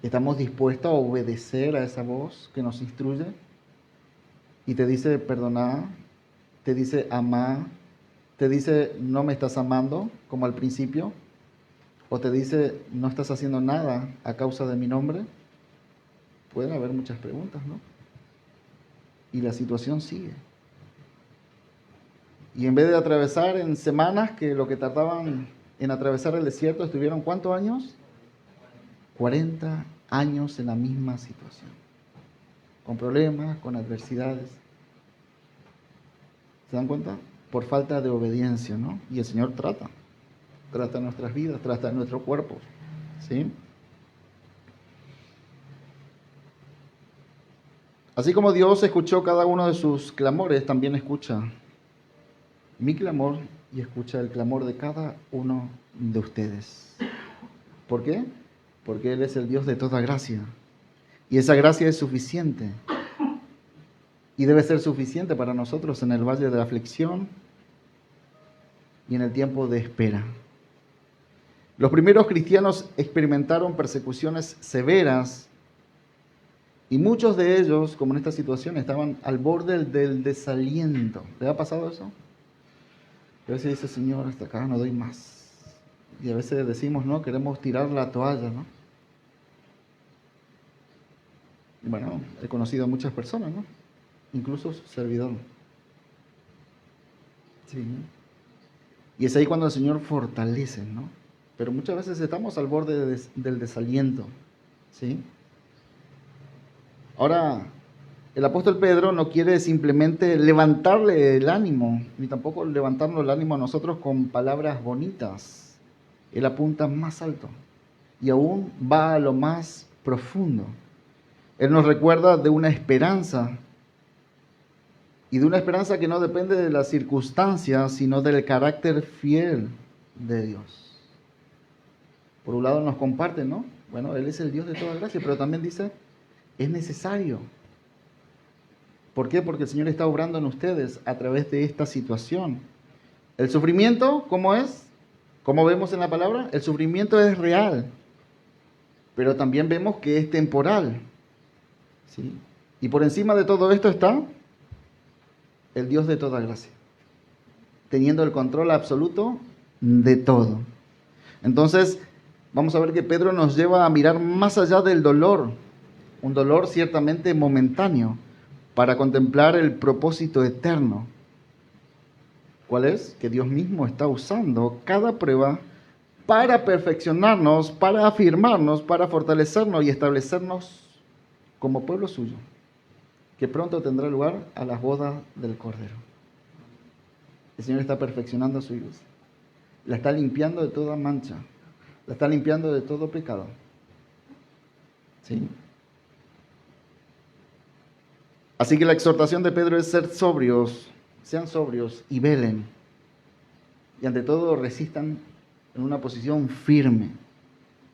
¿Estamos dispuestos a obedecer a esa voz que nos instruye? Y te dice perdoná, te dice amá, te dice no me estás amando, como al principio, o te dice no estás haciendo nada a causa de mi nombre. Pueden haber muchas preguntas, ¿no? Y la situación sigue. Y en vez de atravesar en semanas, que lo que tardaban en atravesar el desierto, estuvieron ¿cuántos años? 40 años en la misma situación. Con problemas, con adversidades. ¿Se dan cuenta? Por falta de obediencia, ¿no? Y el Señor trata nuestras vidas, trata nuestro cuerpo, ¿sí? Así como Dios escuchó cada uno de sus clamores, también escucha mi clamor y escucha el clamor de cada uno de ustedes. ¿Por qué? Porque Él es el Dios de toda gracia. Y esa gracia es suficiente. Y debe ser suficiente para nosotros en el valle de la aflicción y en el tiempo de espera. Los primeros cristianos experimentaron persecuciones severas y muchos de ellos, como en esta situación, estaban al borde del desaliento. ¿Le ha pasado eso? A veces dice, Señor, hasta acá no doy más. Y a veces decimos, no, queremos tirar la toalla, ¿no? Bueno, he conocido a muchas personas, ¿no? Incluso su servidor. Sí. Y es ahí cuando el Señor fortalece, ¿no? Pero muchas veces estamos al borde del desaliento, ¿sí? Ahora, el apóstol Pedro no quiere simplemente levantarle el ánimo, ni tampoco levantarnos el ánimo a nosotros con palabras bonitas. Él apunta más alto y aún va a lo más profundo. Él nos recuerda de una esperanza, y de una esperanza que no depende de las circunstancias, sino del carácter fiel de Dios. Por un lado nos comparte, ¿no? Bueno, Él es el Dios de toda gracia, pero también dice, es necesario. ¿Por qué? Porque el Señor está obrando en ustedes a través de esta situación. El sufrimiento, ¿cómo es? Como vemos en la palabra, el sufrimiento es real, pero también vemos que es temporal, ¿sí? Y por encima de todo esto está el Dios de toda gracia, teniendo el control absoluto de todo. Entonces, vamos a ver que Pedro nos lleva a mirar más allá del dolor, un dolor ciertamente momentáneo, para contemplar el propósito eterno. ¿Cuál es? Que Dios mismo está usando cada prueba para perfeccionarnos, para afirmarnos, para fortalecernos y establecernos como pueblo suyo, que pronto tendrá lugar a las bodas del Cordero. El Señor está perfeccionando a su iglesia. La está limpiando de toda mancha. La está limpiando de todo pecado. ¿Sí? Así que la exhortación de Pedro es ser sobrios, sean sobrios y velen. Y ante todo resistan en una posición firme.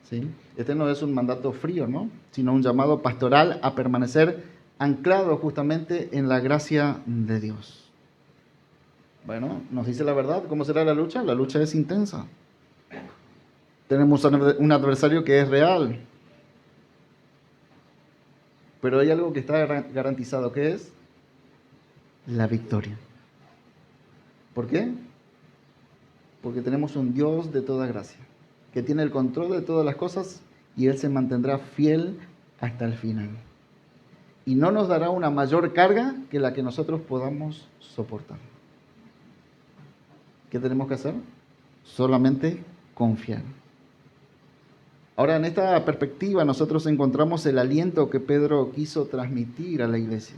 ¿Sí? Este no es un mandato frío, ¿no? Sino un llamado pastoral a permanecer anclado justamente en la gracia de Dios. Bueno, nos dice la verdad. ¿Cómo será la lucha? La lucha es intensa. Tenemos un adversario que es real. Pero hay algo que está garantizado, que es la victoria. ¿Por qué? Porque tenemos un Dios de toda gracia, que tiene el control de todas las cosas y Él se mantendrá fiel hasta el final. Y no nos dará una mayor carga que la que nosotros podamos soportar. ¿Qué tenemos que hacer? Solamente confiar. Ahora, en esta perspectiva, nosotros encontramos el aliento que Pedro quiso transmitir a la iglesia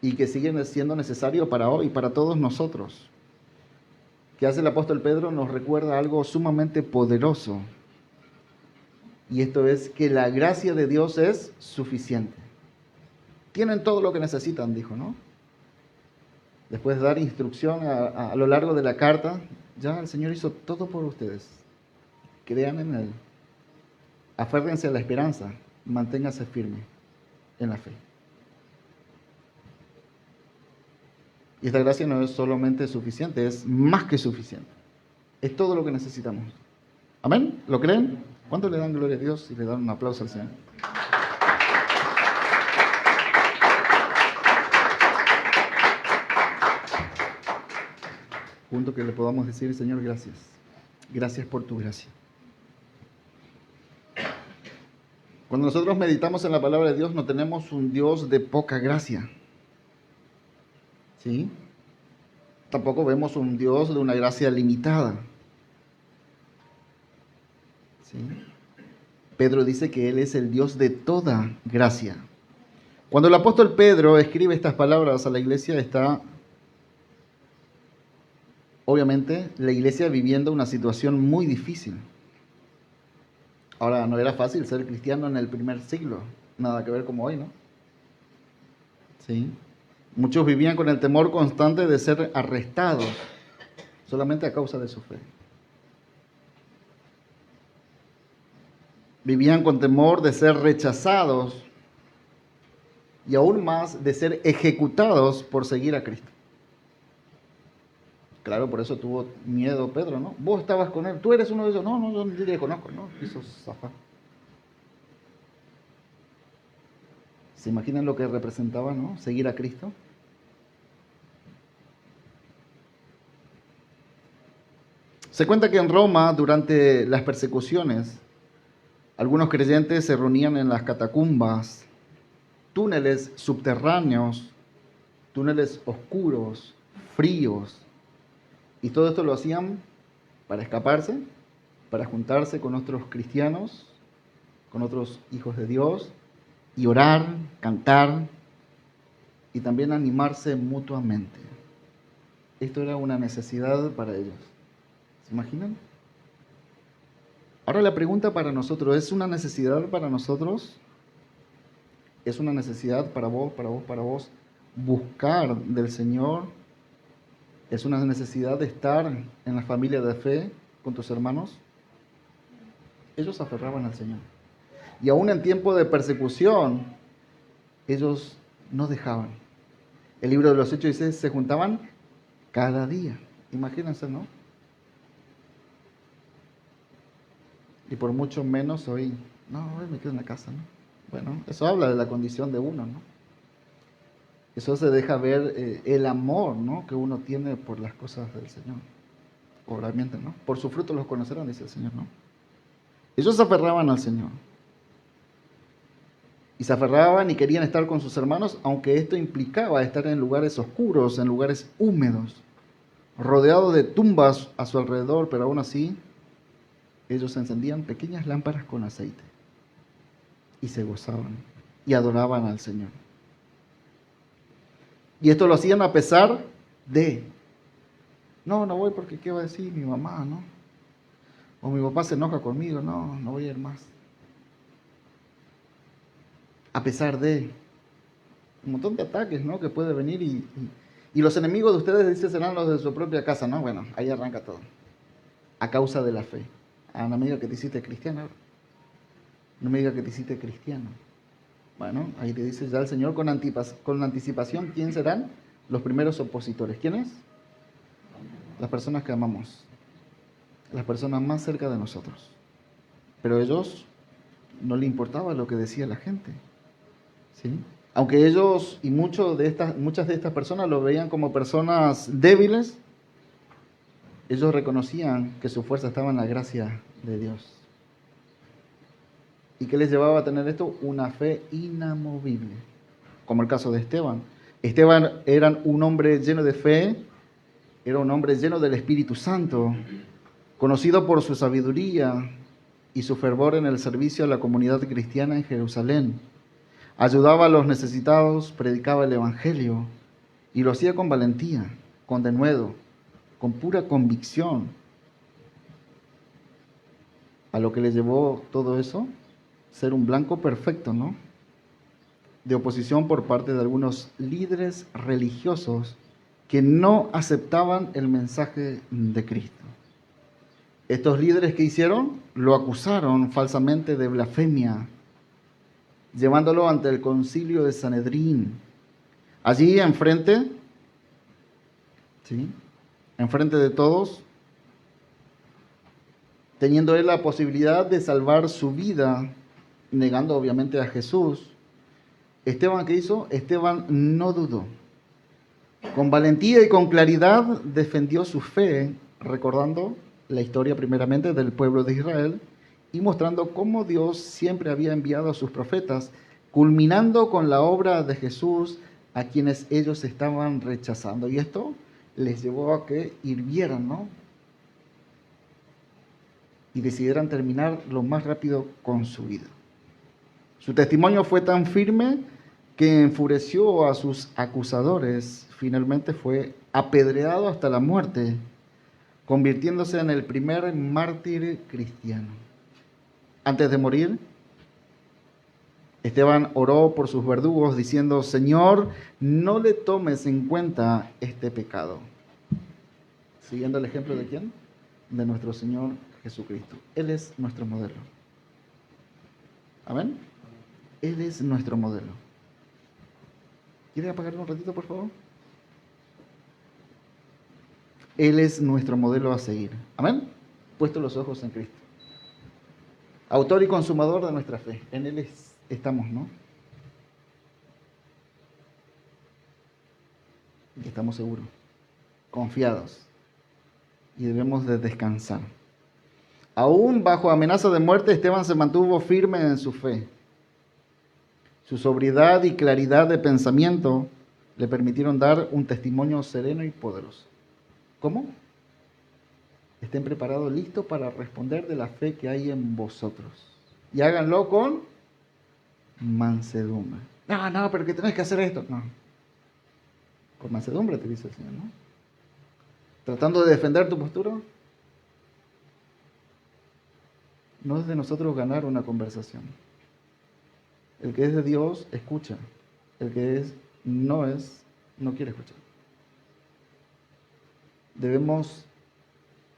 y que sigue siendo necesario para hoy, para todos nosotros. ¿Qué hace el apóstol Pedro? Nos recuerda algo sumamente poderoso. Y esto es que la gracia de Dios es suficiente. Tienen todo lo que necesitan, dijo, ¿no? Después de dar instrucción a lo largo de la carta, ya el Señor hizo todo por ustedes. Crean en Él. Aférrense a la esperanza. Manténganse firmes en la fe. Y esta gracia no es solamente suficiente, es más que suficiente. Es todo lo que necesitamos. ¿Amén? ¿Lo creen? ¿Cuánto le dan gloria a Dios y le dan un aplauso al Señor? Junto que le podamos decir, Señor, gracias. Gracias por tu gracia. Cuando nosotros meditamos en la palabra de Dios, no tenemos un Dios de poca gracia. ¿Sí? Tampoco vemos un Dios de una gracia limitada. ¿Sí? Pedro dice que Él es el Dios de toda gracia. Cuando el apóstol Pedro escribe estas palabras a la iglesia, está obviamente la iglesia viviendo una situación muy difícil. Ahora, no era fácil ser cristiano en el primer siglo, nada que ver como hoy, ¿no? Sí. Muchos vivían con el temor constante de ser arrestados solamente a causa de su fe. Vivían con temor de ser rechazados y aún más de ser ejecutados por seguir a Cristo. Claro, por eso tuvo miedo Pedro, ¿no? Vos estabas con él, tú eres uno de ellos. No, yo ni le conozco, ¿no? Quiso zafar. ¿Se imaginan lo que representaba, ¿no? Seguir a Cristo. Se cuenta que en Roma, durante las persecuciones, algunos creyentes se reunían en las catacumbas, túneles subterráneos, túneles oscuros, fríos. Y todo esto lo hacían para escaparse, para juntarse con otros cristianos, con otros hijos de Dios, y orar, cantar, y también animarse mutuamente. Esto era una necesidad para ellos. ¿Se imaginan? Ahora la pregunta para nosotros, ¿es una necesidad para nosotros? ¿Es una necesidad para vos, buscar del Señor? ¿Es una necesidad de estar en la familia de fe con tus hermanos? Ellos se aferraban al Señor. Y aún en tiempo de persecución, ellos no dejaban. El libro de los Hechos dice, se juntaban cada día. Imagínense, ¿no? Y por mucho menos hoy, no, hoy me quedo en la casa, ¿no? Bueno, eso habla de la condición de uno, ¿no? Eso se deja ver el amor, ¿no?, que uno tiene por las cosas del Señor. Obviamente, ¿no? Por su fruto los conocerán, dice el Señor, ¿no? Ellos se aferraban al Señor. Y se aferraban y querían estar con sus hermanos, aunque esto implicaba estar en lugares oscuros, en lugares húmedos, rodeados de tumbas a su alrededor, pero aún así ellos encendían pequeñas lámparas con aceite y se gozaban y adoraban al Señor. Y esto lo hacían a pesar de, no voy porque qué va a decir mi mamá, ¿no? O mi papá se enoja conmigo, no voy a ir más. A pesar de un montón de ataques, ¿no?, que puede venir y los enemigos de ustedes, dice, serán los de su propia casa, ¿no? Bueno, ahí arranca todo. A causa de la fe. Ah, no me diga que te hiciste cristiano. No me diga que te hiciste cristiano. Bueno, ahí te dice ya el Señor con anticipación quién serán los primeros opositores. ¿Quiénes? Las personas que amamos. Las personas más cerca de nosotros. Pero a ellos no les importaba lo que decía la gente. ¿Sí? Aunque ellos y muchas de estas personas lo veían como personas débiles, Ellos reconocían que su fuerza estaba en la gracia de Dios. ¿Y qué les llevaba a tener esto? Una fe inamovible, como el caso de Esteban. Esteban era un hombre lleno de fe, era un hombre lleno del Espíritu Santo, conocido por su sabiduría y su fervor en el servicio a la comunidad cristiana en Jerusalén. Ayudaba a los necesitados, predicaba el Evangelio y lo hacía con valentía, con denuedo, con pura convicción. A lo que le llevó todo eso, ser un blanco perfecto, ¿no? De oposición por parte de algunos líderes religiosos que no aceptaban el mensaje de Cristo. Estos líderes, ¿qué hicieron? Lo acusaron falsamente de blasfemia, llevándolo ante el concilio de Sanedrín. Allí enfrente, ¿sí?, enfrente de todos, teniendo él la posibilidad de salvar su vida, negando obviamente a Jesús, Esteban, ¿qué hizo? Esteban no dudó. Con valentía y con claridad defendió su fe, recordando la historia primeramente del pueblo de Israel y mostrando cómo Dios siempre había enviado a sus profetas, culminando con la obra de Jesús a quienes ellos estaban rechazando. Y esto les llevó a que hirvieran, ¿no? Y decidieran terminar lo más rápido con su vida. Su testimonio fue tan firme que enfureció a sus acusadores. Finalmente fue apedreado hasta la muerte, convirtiéndose en el primer mártir cristiano. Antes de morir, Esteban oró por sus verdugos diciendo: Señor, no le tomes en cuenta este pecado. Siguiendo el ejemplo de ¿quién? De nuestro Señor Jesucristo. Él es nuestro modelo. ¿Amén? Él es nuestro modelo. ¿Quieren apagarlo un ratito, por favor? Él es nuestro modelo a seguir. ¿Amén? Puesto los ojos en Cristo. Autor y consumador de nuestra fe. En Él estamos, ¿no? Y estamos seguros, confiados. Y debemos de descansar. Aún bajo amenaza de muerte, Esteban se mantuvo firme en su fe. Su sobriedad y claridad de pensamiento le permitieron dar un testimonio sereno y poderoso. ¿Cómo? Estén preparados, listos para responder de la fe que hay en vosotros. Y háganlo con mansedumbre. No, pero que tenés que hacer esto. No. Con mansedumbre te dice el Señor, ¿no? Tratando de defender tu postura. No es de nosotros ganar una conversación. El que es de Dios, escucha. El que no quiere escuchar. Debemos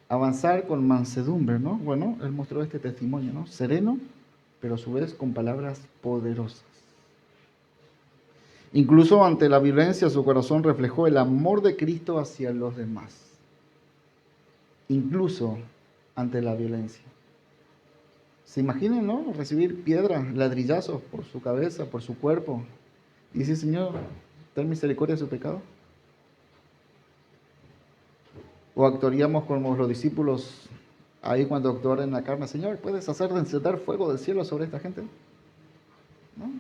avanzar con mansedumbre, ¿no? Bueno, él mostró este testimonio, ¿no? Sereno, pero a su vez con palabras poderosas. Incluso ante la violencia, su corazón reflejó el amor de Cristo hacia los demás. Incluso ante la violencia. ¿Se imaginan, no? Recibir piedras, ladrillazos por su cabeza, por su cuerpo. Y dice: Señor, ten misericordia de su pecado. O actuaríamos como los discípulos ahí cuando actuaron en la carne: Señor, ¿puedes hacer encender fuego del cielo sobre esta gente? ¿No?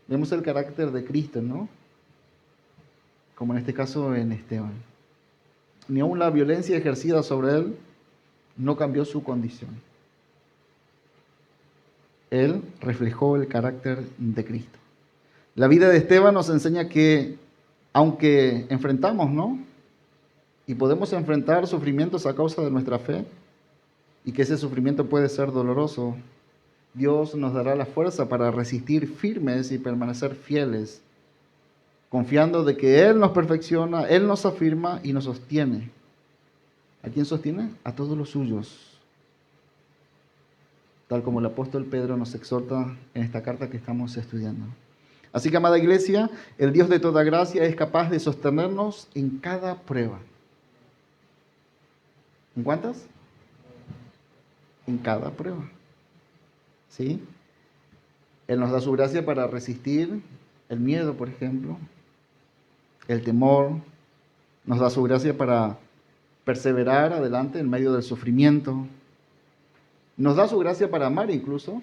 Vemos el carácter de Cristo, ¿no? Como en este caso en Esteban. Ni aun la violencia ejercida sobre él no cambió su condición. Él reflejó el carácter de Cristo. La vida de Esteban nos enseña que, aunque enfrentamos, ¿no? Y podemos enfrentar sufrimientos a causa de nuestra fe, y que ese sufrimiento puede ser doloroso, Dios nos dará la fuerza para resistir firmes y permanecer fieles, confiando de que Él nos perfecciona, Él nos afirma y nos sostiene. ¿A quién sostiene? A todos los suyos. Tal como el apóstol Pedro nos exhorta en esta carta que estamos estudiando. Así que, amada iglesia, el Dios de toda gracia es capaz de sostenernos en cada prueba. ¿En cuántas? En cada prueba. ¿Sí? Él nos da su gracia para resistir el miedo, por ejemplo, el temor. Nos da su gracia para perseverar adelante en medio del sufrimiento. Nos da su gracia para amar incluso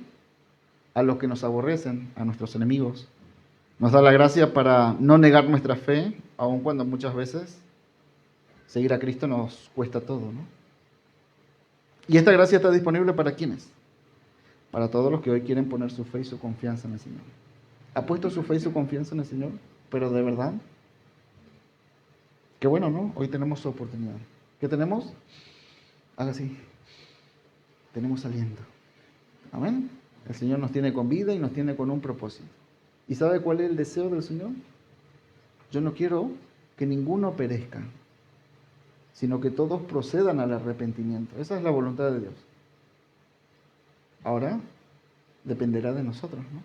a los que nos aborrecen, a nuestros enemigos. Nos da la gracia para no negar nuestra fe, aun cuando muchas veces seguir a Cristo nos cuesta todo, ¿no? Y esta gracia está disponible para ¿quiénes? Para todos los que hoy quieren poner su fe y su confianza en el Señor. ¿Ha puesto su fe y su confianza en el Señor? ¿Pero de verdad? Qué bueno, ¿no? Hoy tenemos su oportunidad. ¿Qué tenemos? Haga así. Tenemos aliento. Amén. El Señor nos tiene con vida y nos tiene con un propósito. ¿Y sabe cuál es el deseo del Señor? Yo no quiero que ninguno perezca, sino que todos procedan al arrepentimiento. Esa es la voluntad de Dios. Ahora, dependerá de nosotros, ¿no?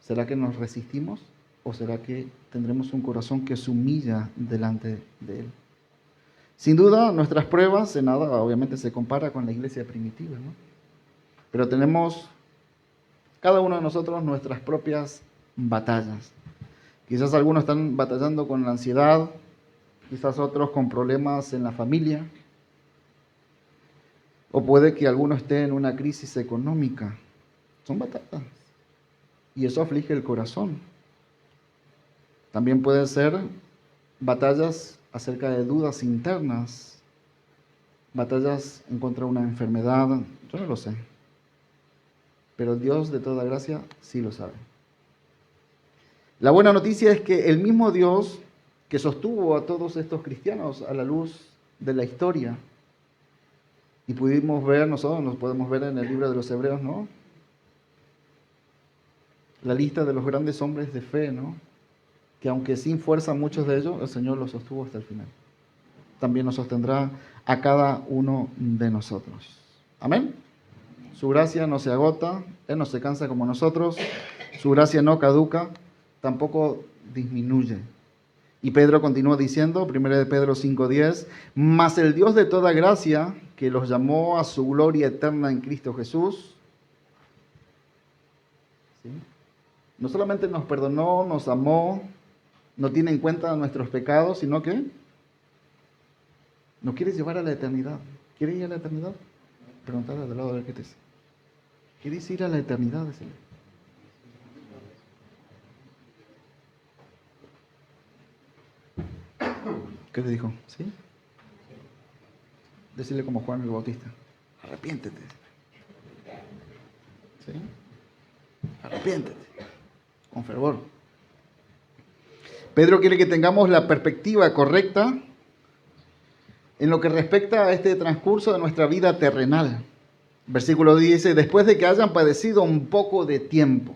¿Será que nos resistimos o será que tendremos un corazón que se humilla delante de Él? Sin duda, nuestras pruebas en nada, obviamente, se compara con la iglesia primitiva, ¿no? Pero tenemos, cada uno de nosotros, nuestras propias batallas. Quizás algunos están batallando con la ansiedad, quizás otros con problemas en la familia, o puede que alguno esté en una crisis económica. Son batallas. Y eso aflige el corazón. También pueden ser batallas acerca de dudas internas, batallas en contra de una enfermedad, yo no lo sé. Pero Dios de toda gracia sí lo sabe. La buena noticia es que el mismo Dios que sostuvo a todos estos cristianos a la luz de la historia, y pudimos ver, nosotros nos podemos ver en el libro de los Hebreos, ¿no? La lista de los grandes hombres de fe, ¿no? Que aunque sin fuerza muchos de ellos, el Señor los sostuvo hasta el final. También nos sostendrá a cada uno de nosotros. Amén. Su gracia no se agota, Él no se cansa como nosotros, su gracia no caduca, tampoco disminuye. Y Pedro continúa diciendo, 1 de Pedro 5:10, mas el Dios de toda gracia, que los llamó a su gloria eterna en Cristo Jesús, ¿sí?, no solamente nos perdonó, nos amó, no tiene en cuenta nuestros pecados, sino que nos quiere llevar a la eternidad. ¿Quiere ir a la eternidad? Preguntarle de lado a ver qué te dice. ¿Quieres ir a la eternidad? Decirle. ¿Qué te dijo? ¿Sí? Decirle como Juan el Bautista. Arrepiéntete. ¿Sí? Arrepiéntete. Con fervor. Pedro quiere que tengamos la perspectiva correcta en lo que respecta a este transcurso de nuestra vida terrenal. Versículo 10 dice, después de que hayan padecido un poco de tiempo.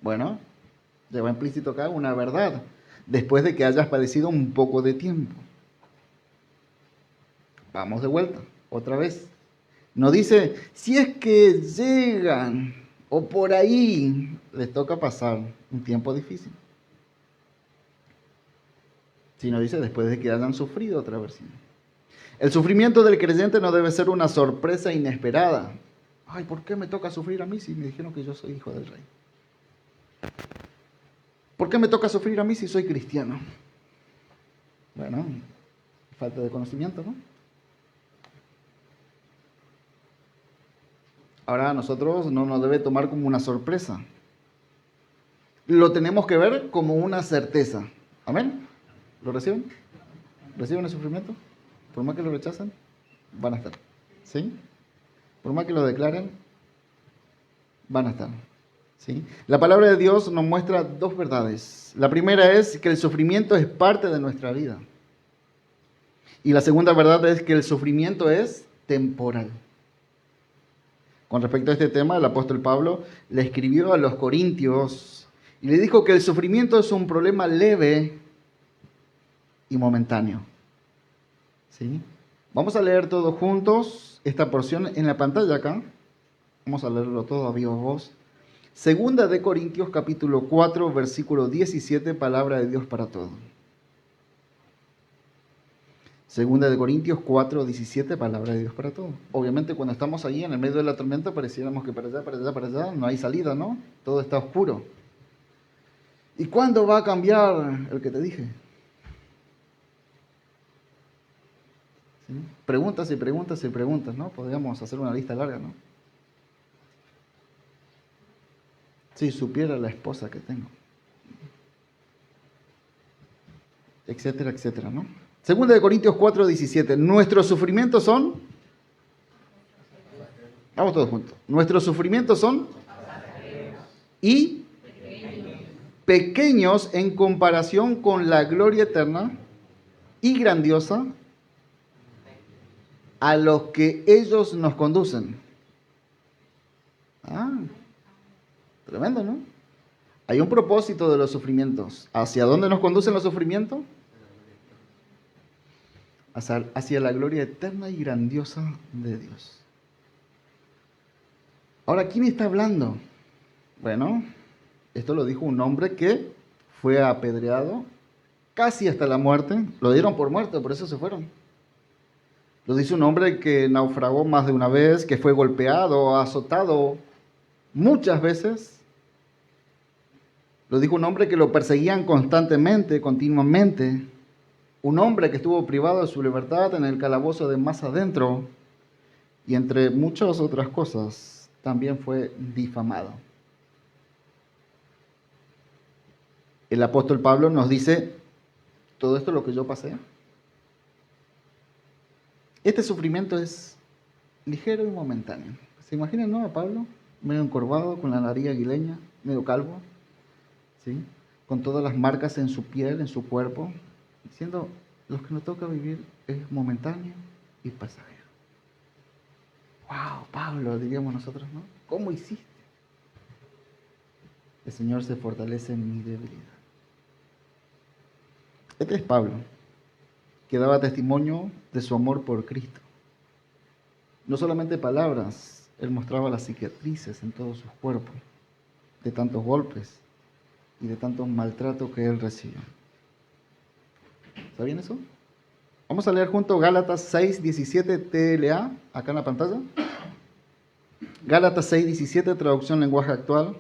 Bueno, lleva implícito acá una verdad. Después de que hayas padecido un poco de tiempo. Vamos de vuelta, otra vez. No dice, si es que llegan o por ahí les toca pasar un tiempo difícil. Sino dice, después de que hayan sufrido otra versión. El sufrimiento del creyente no debe ser una sorpresa inesperada. Ay, ¿por qué me toca sufrir a mí si me dijeron que yo soy hijo del rey? ¿Por qué me toca sufrir a mí si soy cristiano? Bueno, falta de conocimiento, ¿no? Ahora a nosotros no nos debe tomar como una sorpresa. Lo tenemos que ver como una certeza. ¿Amén? ¿Lo reciben? ¿Reciben el sufrimiento? Por más que lo rechazan, van a estar. ¿Sí? Por más que lo declaren, van a estar. ¿Sí? La palabra de Dios nos muestra dos verdades. La primera es que el sufrimiento es parte de nuestra vida. Y la segunda verdad es que el sufrimiento es temporal. Con respecto a este tema, el apóstol Pablo le escribió a los corintios y le dijo que el sufrimiento es un problema leve y momentáneo. ¿Sí? Vamos a leer todos juntos esta porción en la pantalla acá. Vamos a leerlo todo a viva voz. Segunda de Corintios capítulo 4, versículo 17, palabra de Dios para todos. Segunda de Corintios 4, 17, palabra de Dios para todos. Obviamente cuando estamos ahí en el medio de la tormenta pareciéramos que para allá, para allá, para allá, no hay salida, ¿no? Todo está oscuro. ¿Y cuándo va a cambiar el que te dije? ¿Sí? Preguntas y preguntas y preguntas, ¿no? Podríamos hacer una lista larga, ¿no? Si supiera la esposa que tengo. Etcétera, etcétera, ¿no? Segunda de Corintios 4:17. Nuestros sufrimientos son... Vamos todos juntos. Nuestros sufrimientos son... Y... pequeños en comparación con la gloria eterna y grandiosa a los que ellos nos conducen. Ah, tremendo, ¿no? Hay un propósito de los sufrimientos. ¿Hacia dónde nos conducen los sufrimientos? Hacia la gloria eterna y grandiosa de Dios. Ahora, ¿quién está hablando? Bueno, esto lo dijo un hombre que fue apedreado casi hasta la muerte. Lo dieron por muerto, por eso se fueron. Lo dice un hombre que naufragó más de una vez, que fue golpeado, azotado muchas veces. Lo dijo un hombre que lo perseguían constantemente, continuamente. Un hombre que estuvo privado de su libertad en el calabozo de más adentro. Y entre muchas otras cosas, también fue difamado. El apóstol Pablo nos dice, todo esto es lo que yo pasé. Este sufrimiento es ligero y momentáneo. ¿Se imaginan, no? A Pablo, medio encorvado, con la nariz aguileña, medio calvo, ¿sí? Con todas las marcas en su piel, en su cuerpo, diciendo, lo que nos toca vivir es momentáneo y pasajero. ¡Wow, Pablo! Diríamos nosotros, ¿no? ¿Cómo hiciste? El Señor se fortalece en mi debilidad. Este es Pablo, que daba testimonio de su amor por Cristo. No solamente palabras, él mostraba las cicatrices en todos sus cuerpos, de tantos golpes y de tantos maltratos que él recibió. ¿Está bien eso? Vamos a leer juntos Gálatas 6:17 TLA, acá en la pantalla. Gálatas 6:17, traducción lenguaje actual.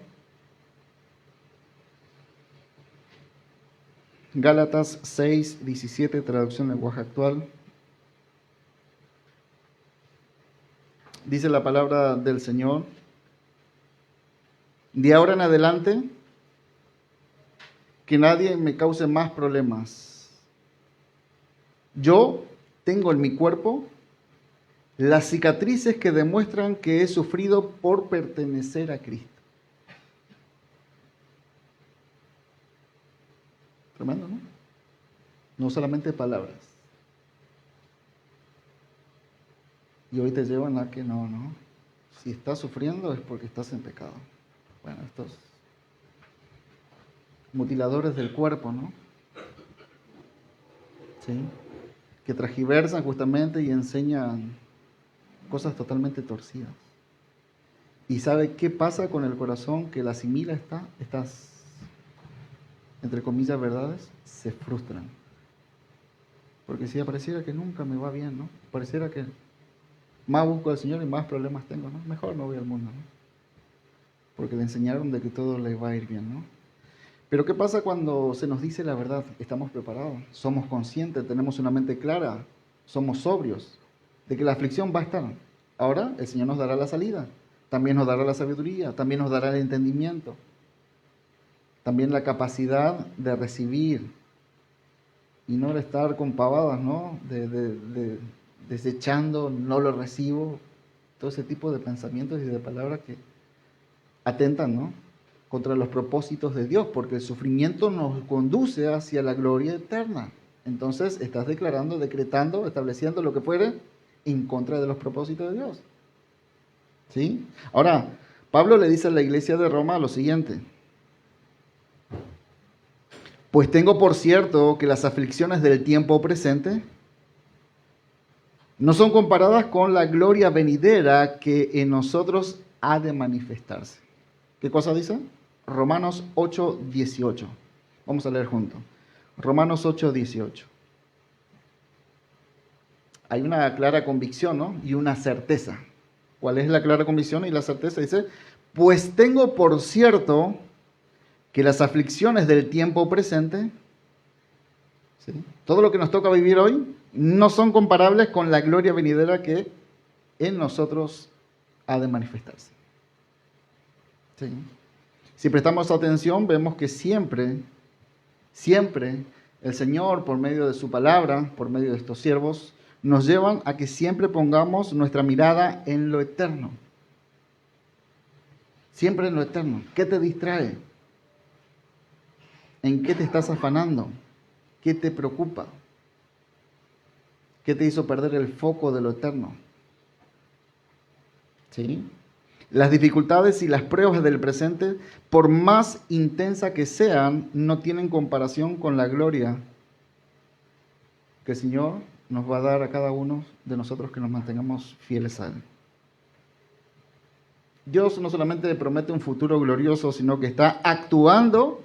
Gálatas 6:17, traducción lenguaje actual. Dice la palabra del Señor: de ahora en adelante, que nadie me cause más problemas. Yo tengo en mi cuerpo las cicatrices que demuestran que he sufrido por pertenecer a Cristo. Tremendo, ¿no? No solamente palabras. Y hoy te llevan a que no. Si estás sufriendo es porque estás en pecado. Bueno, estos mutiladores del cuerpo, ¿no? ¿Sí? Que transgiversan justamente y enseñan cosas totalmente torcidas. ¿Y sabe qué pasa con el corazón que la asimila estas, entre comillas, verdades? Se frustran. Porque si pareciera que nunca me va bien, ¿no? Pareciera que más busco al Señor y más problemas tengo, ¿no? Mejor me voy al mundo, ¿no? Porque le enseñaron de que todo le va a ir bien, ¿no? Pero ¿qué pasa cuando se nos dice la verdad? Estamos preparados, somos conscientes, tenemos una mente clara, somos sobrios de que la aflicción va a estar. Ahora el Señor nos dará la salida, también nos dará la sabiduría, también nos dará el entendimiento, también la capacidad de recibir y no de estar con pavadas, ¿no? De desechando, no lo recibo, todo ese tipo de pensamientos y de palabras que atentan, ¿no? Contra los propósitos de Dios, porque el sufrimiento nos conduce hacia la gloria eterna. Entonces estás declarando, decretando, estableciendo lo que fuere en contra de los propósitos de Dios. ¿Sí? Ahora, Pablo le dice a la iglesia de Roma lo siguiente: pues tengo por cierto que las aflicciones del tiempo presente no son comparadas con la gloria venidera que en nosotros ha de manifestarse. ¿Qué cosa dice? Romanos 8:18. Vamos a leer juntos. Romanos 8:18. Hay una clara convicción, ¿no? Y una certeza. ¿Cuál es la clara convicción y la certeza? Dice, pues tengo por cierto que las aflicciones del tiempo presente, ¿sí? Todo lo que nos toca vivir hoy, no son comparables con la gloria venidera que en nosotros ha de manifestarse. ¿Sí? Si prestamos atención, vemos que siempre el Señor, por medio de su palabra, por medio de estos siervos, nos llevan a que siempre pongamos nuestra mirada en lo eterno. Siempre en lo eterno. ¿Qué te distrae? ¿En qué te estás afanando? ¿Qué te preocupa? ¿Qué te hizo perder el foco de lo eterno? ¿Sí? Las dificultades y las pruebas del presente, por más intensas que sean, no tienen comparación con la gloria que el Señor nos va a dar a cada uno de nosotros que nos mantengamos fieles a Él. Dios no solamente promete un futuro glorioso, sino que está actuando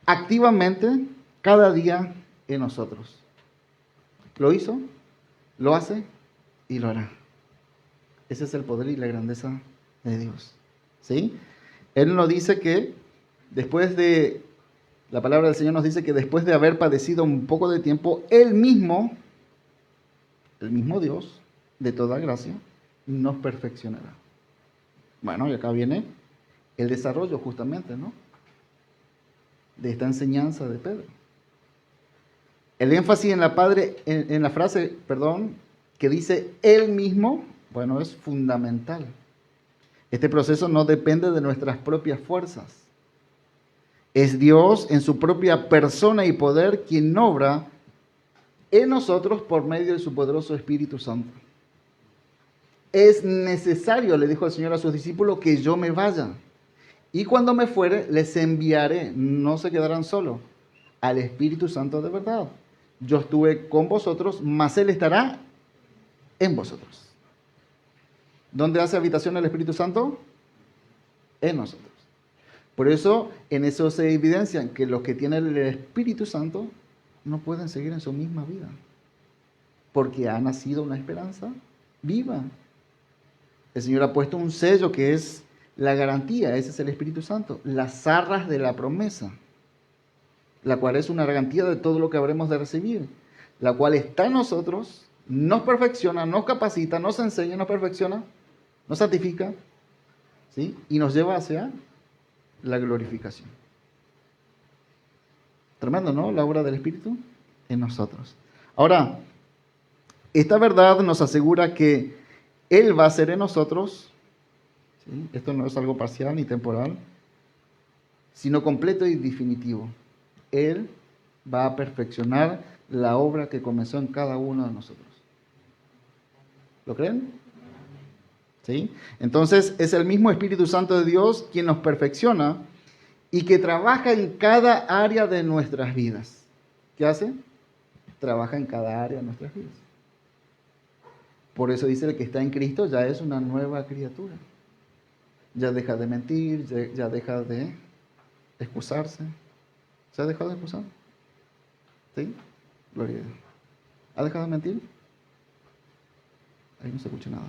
activamente cada día en nosotros. Lo hizo, lo hace y lo hará. Ese es el poder y la grandeza de Dios. ¿Sí? Él nos dice que la palabra del Señor nos dice que después de haber padecido un poco de tiempo, Él mismo, el mismo Dios, de toda gracia, nos perfeccionará. Bueno, y acá viene el desarrollo justamente, ¿no?, de esta enseñanza de Pedro. El énfasis en la frase, que dice Él mismo, bueno, es fundamental. Este proceso no depende de nuestras propias fuerzas. Es Dios en su propia persona y poder quien obra en nosotros por medio de su poderoso Espíritu Santo. Es necesario, le dijo el Señor a sus discípulos, que yo me vaya. Y cuando me fuere, les enviaré, no se quedarán solos, al Espíritu Santo de verdad. Yo estuve con vosotros, mas Él estará en vosotros. ¿Dónde hace habitación el Espíritu Santo? En nosotros. Por eso, en eso se evidencia que los que tienen el Espíritu Santo no pueden seguir en su misma vida, porque ha nacido una esperanza viva. El Señor ha puesto un sello que es la garantía, ese es el Espíritu Santo, las arras de la promesa, la cual es una garantía de todo lo que habremos de recibir, la cual está en nosotros, nos perfecciona, nos capacita, nos enseña, nos perfecciona, nos santifica, ¿sí?, y nos lleva hacia la glorificación. Tremendo, ¿no?, la obra del Espíritu en nosotros. Ahora, esta verdad nos asegura que Él va a ser en nosotros, ¿sí?, esto no es algo parcial ni temporal, sino completo y definitivo. Él va a perfeccionar la obra que comenzó en cada uno de nosotros. ¿Lo creen? ¿Sí? Entonces es el mismo Espíritu Santo de Dios quien nos perfecciona y que trabaja en cada área de nuestras vidas. ¿Qué hace? Trabaja en cada área de nuestras vidas. Por eso dice el que está en Cristo ya es una nueva criatura. Ya deja de mentir, ya deja de excusarse. ¿Se ha dejado de excusar? ¿Sí? Gloria a Dios. ¿Ha dejado de mentir? Ahí no se escucha nada.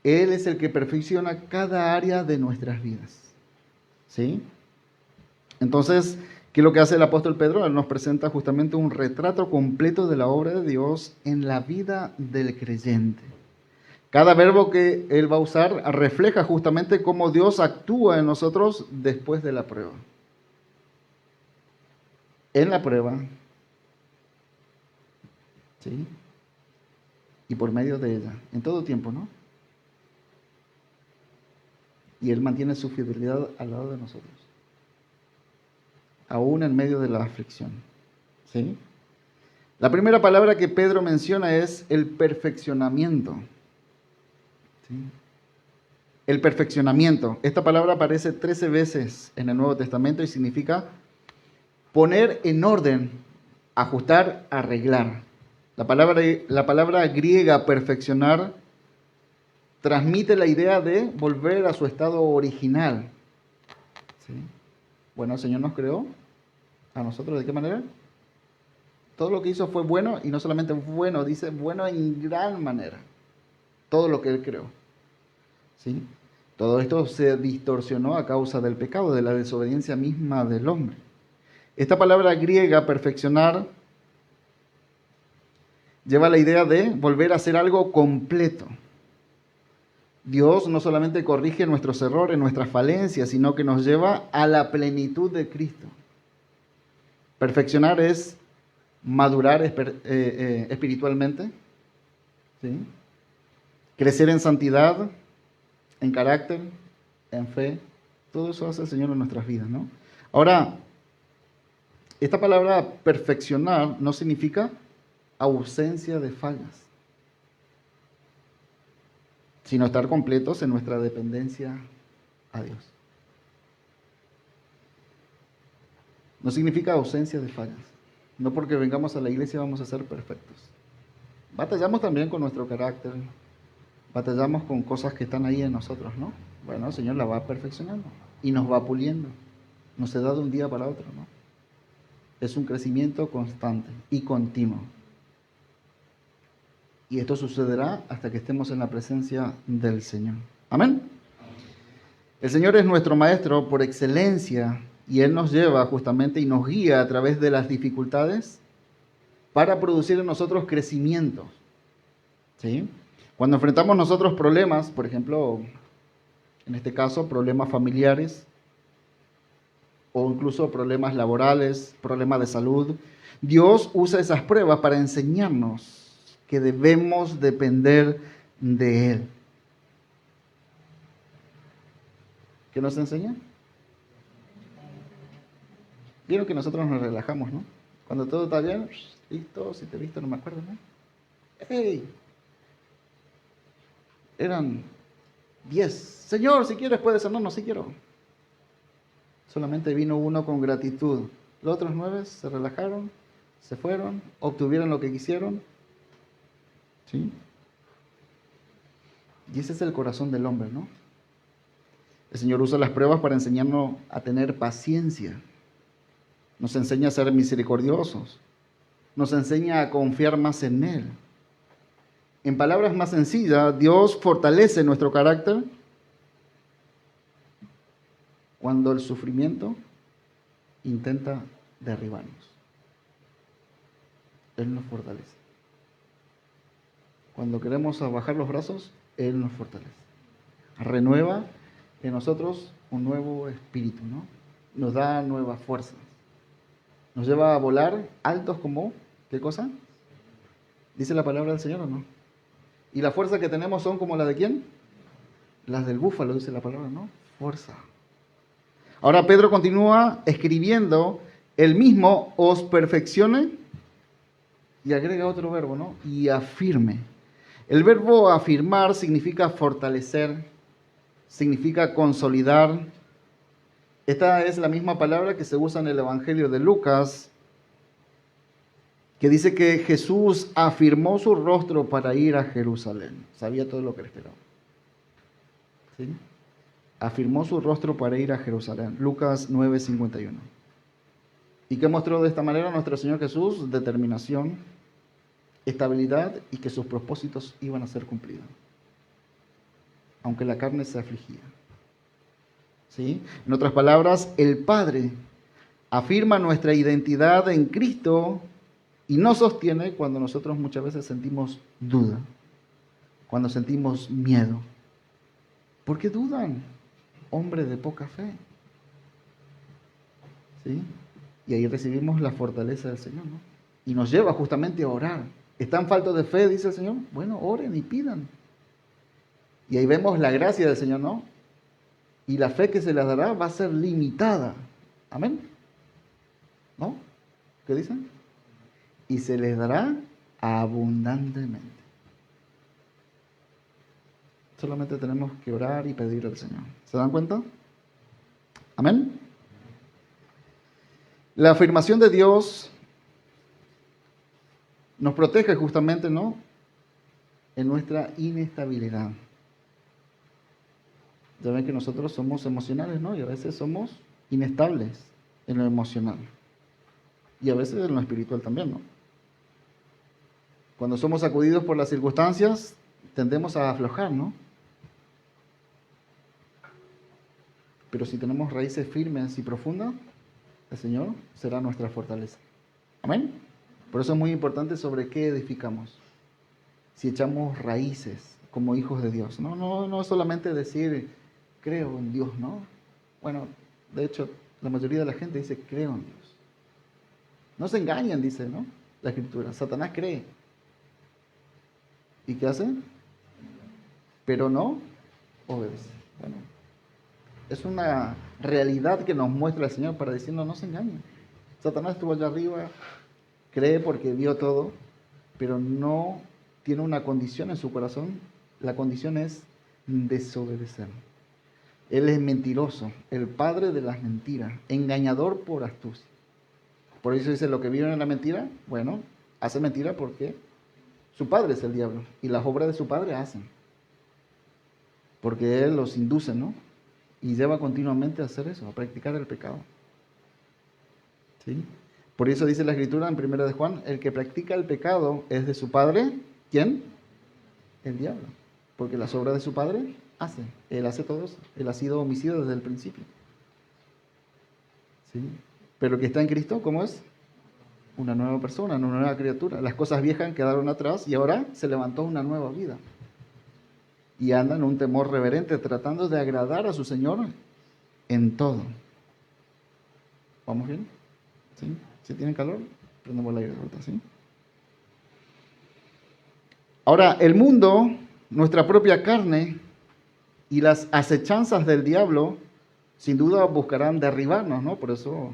Él es el que perfecciona cada área de nuestras vidas. ¿Sí? Entonces, ¿qué es lo que hace el apóstol Pedro? Él nos presenta justamente un retrato completo de la obra de Dios en la vida del creyente. Cada verbo que él va a usar refleja justamente cómo Dios actúa en nosotros después de la prueba. En la prueba, ¿sí?, y por medio de ella, en todo tiempo, ¿no? Y Él mantiene su fidelidad al lado de nosotros, aún en medio de la aflicción, ¿sí? La primera palabra que Pedro menciona es el perfeccionamiento, ¿sí? El perfeccionamiento. Esta palabra aparece 13 veces en el Nuevo Testamento y significa poner en orden, ajustar, arreglar. La palabra griega perfeccionar transmite la idea de volver a su estado original. ¿Sí? Bueno, el Señor nos creó a nosotros, ¿de qué manera? Todo lo que hizo fue bueno, y no solamente bueno, dice bueno en gran manera. Todo lo que Él creó. ¿Sí? Todo esto se distorsionó a causa del pecado, de la desobediencia misma del hombre. Esta palabra griega, perfeccionar, lleva la idea de volver a hacer algo completo. Dios no solamente corrige nuestros errores, nuestras falencias, sino que nos lleva a la plenitud de Cristo. Perfeccionar es madurar espiritualmente, ¿sí? Crecer en santidad, en carácter, en fe. Todo eso hace el Señor en nuestras vidas, ¿no? Ahora, esta palabra perfeccionar no significa ausencia de fallas, sino estar completos en nuestra dependencia a Dios. No significa ausencia de fallas. No porque vengamos a la iglesia vamos a ser perfectos. Batallamos también con nuestro carácter, batallamos con cosas que están ahí en nosotros, ¿no? Bueno, el Señor la va perfeccionando y nos va puliendo. No se da de un día para otro, ¿no? Es un crecimiento constante y continuo. Y esto sucederá hasta que estemos en la presencia del Señor. Amén. El Señor es nuestro Maestro por excelencia y Él nos lleva justamente y nos guía a través de las dificultades para producir en nosotros crecimiento. ¿Sí? Cuando enfrentamos nosotros problemas, por ejemplo, en este caso, problemas familiares o incluso problemas laborales, problemas de salud, Dios usa esas pruebas para enseñarnos que debemos depender de Él. ¿Qué nos enseña? Vieron que nosotros nos relajamos, ¿no? Cuando todo está bien, listo, si te he visto no me acuerdo, ¿no? ¡Hey! Eran 10. Señor, si quieres puedes, no, si quiero. Solamente vino uno con gratitud. Los otros 9 se relajaron, se fueron, obtuvieron lo que quisieron. ¿Sí? Y ese es el corazón del hombre, ¿no? El Señor usa las pruebas para enseñarnos a tener paciencia. Nos enseña a ser misericordiosos. Nos enseña a confiar más en Él. En palabras más sencillas, Dios fortalece nuestro carácter cuando el sufrimiento intenta derribarnos. Él nos fortalece. Cuando queremos bajar los brazos, Él nos fortalece. Renueva en nosotros un nuevo espíritu, ¿no? Nos da nuevas fuerzas. Nos lleva a volar altos como, ¿qué cosa? ¿Dice la palabra del Señor o no? Y las fuerzas que tenemos son como las de ¿quién? Las del búfalo, dice la palabra, ¿no? Fuerza. Ahora Pedro continúa escribiendo, el mismo os perfeccione, y agrega otro verbo, ¿no? Y afirme. El verbo afirmar significa fortalecer, significa consolidar. Esta es la misma palabra que se usa en el Evangelio de Lucas, que dice que Jesús afirmó su rostro para ir a Jerusalén. Sabía todo lo que le esperaba. ¿Sí? Afirmó su rostro para ir a Jerusalén. Lucas 9:51. ¿Y qué mostró de esta manera nuestro Señor Jesús? Determinación, estabilidad y que sus propósitos iban a ser cumplidos, aunque la carne se afligía. ¿Sí? En otras palabras, el Padre afirma nuestra identidad en Cristo y nos sostiene cuando nosotros muchas veces sentimos duda, cuando sentimos miedo. ¿Por qué dudan? Hombre de poca fe. ¿Sí? Y ahí recibimos la fortaleza del Señor, ¿no? Y nos lleva justamente a orar. ¿Están faltos de fe, dice el Señor? Bueno, oren y pidan. Y ahí vemos la gracia del Señor, ¿no? Y la fe que se les dará va a ser limitada. Amén. ¿No? ¿Qué dicen? Y se les dará abundantemente. Solamente tenemos que orar y pedir al Señor. ¿Se dan cuenta? Amén. La afirmación de Dios nos protege justamente, ¿no? En nuestra inestabilidad. Ya ven que nosotros somos emocionales, ¿no? Y a veces somos inestables en lo emocional. Y a veces en lo espiritual también, ¿no? Cuando somos sacudidos por las circunstancias, tendemos a aflojar, ¿no? Pero si tenemos raíces firmes y profundas, el Señor será nuestra fortaleza. Amén. Por eso es muy importante sobre qué edificamos. Si echamos raíces como hijos de Dios. No es solamente decir, creo en Dios, ¿no? Bueno, de hecho, la mayoría de la gente dice, creo en Dios. No se engañan, dice, ¿no? La Escritura. Satanás cree. ¿Y qué hace? Pero no obedece. Bueno, es una realidad que nos muestra el Señor para decirnos, no se engañen. Satanás estuvo allá arriba, cree porque vio todo, pero no tiene una condición en su corazón. La condición es desobedecer. Él es mentiroso, el padre de las mentiras, engañador por astucia. Por eso dice, lo que vieron en la mentira, bueno, hace mentira porque su padre es el diablo y las obras de su padre hacen. Porque él los induce, ¿no? Y lleva continuamente a hacer eso, a practicar el pecado. ¿Sí? Por eso dice la Escritura en 1 de Juan, el que practica el pecado es de su padre, ¿quién? El diablo. Porque las obras de su padre hace. Él hace todo eso. Él ha sido homicida desde el principio. ¿Sí? Pero el que está en Cristo, ¿cómo es? Una nueva persona, una nueva criatura. Las cosas viejas quedaron atrás y ahora se levantó una nueva vida. Y anda en un temor reverente, tratando de agradar a su Señor en todo. ¿Vamos bien? ¿Sí? ¿Si tienen calor? Prendemos el aire de vuelta, ¿sí? Ahora, el mundo, nuestra propia carne y las acechanzas del diablo, sin duda buscarán derribarnos, ¿no? Por eso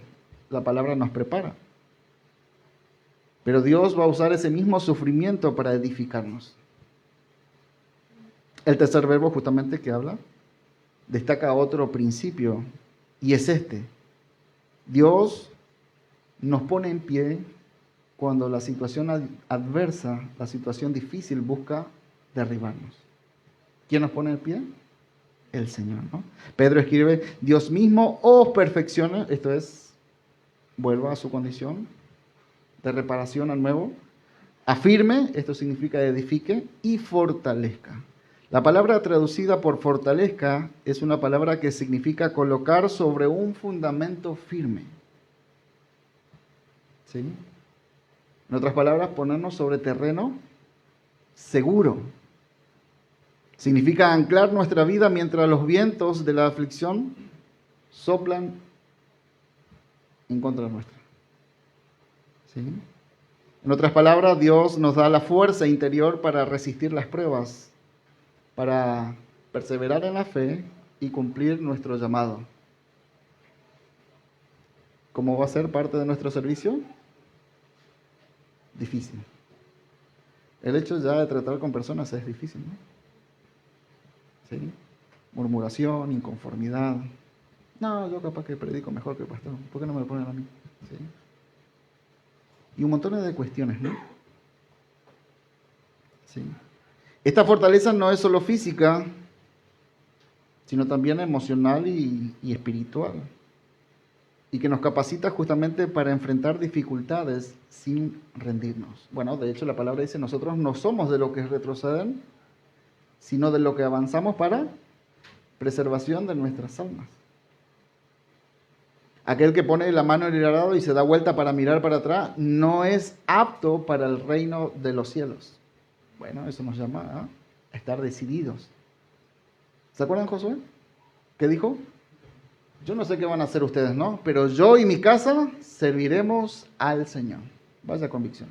la palabra nos prepara. Pero Dios va a usar ese mismo sufrimiento para edificarnos. El tercer verbo justamente que habla, destaca otro principio, y es este. Dios nos pone en pie cuando la situación adversa, la situación difícil busca derribarnos. ¿Quién nos pone en pie? El Señor, ¿no? Pedro escribe, Dios mismo os perfecciona, esto es, vuelva a su condición de reparación al nuevo, afirme, esto significa edifique, y fortalezca. La palabra traducida por fortalezca es una palabra que significa colocar sobre un fundamento firme. ¿Sí? En otras palabras, ponernos sobre terreno seguro. Significa anclar nuestra vida mientras los vientos de la aflicción soplan en contra nuestra. ¿Sí? En otras palabras, Dios nos da la fuerza interior para resistir las pruebas, para perseverar en la fe y cumplir nuestro llamado. ¿Cómo va a ser parte de nuestro servicio? Difícil. El hecho ya de tratar con personas es difícil, ¿no? ¿Sí? Murmuración, inconformidad. No, yo capaz que predico mejor que el pastor. ¿Por qué no me lo ponen a mí? ¿Sí? Y un montón de cuestiones, ¿no? ¿Sí? Esta fortaleza no es solo física, sino también emocional y espiritual. Y que nos capacita justamente para enfrentar dificultades sin rendirnos. Bueno, de hecho la palabra dice, nosotros no somos de los que retroceden, sino de lo que avanzamos para preservación de nuestras almas. Aquel que pone la mano en el arado y se da vuelta para mirar para atrás, no es apto para el reino de los cielos. Bueno, eso nos llama a estar decididos. ¿Se acuerdan, Josué? ¿Qué dijo? Yo no sé qué van a hacer ustedes, ¿no? Pero yo y mi casa serviremos al Señor. Vaya convicción.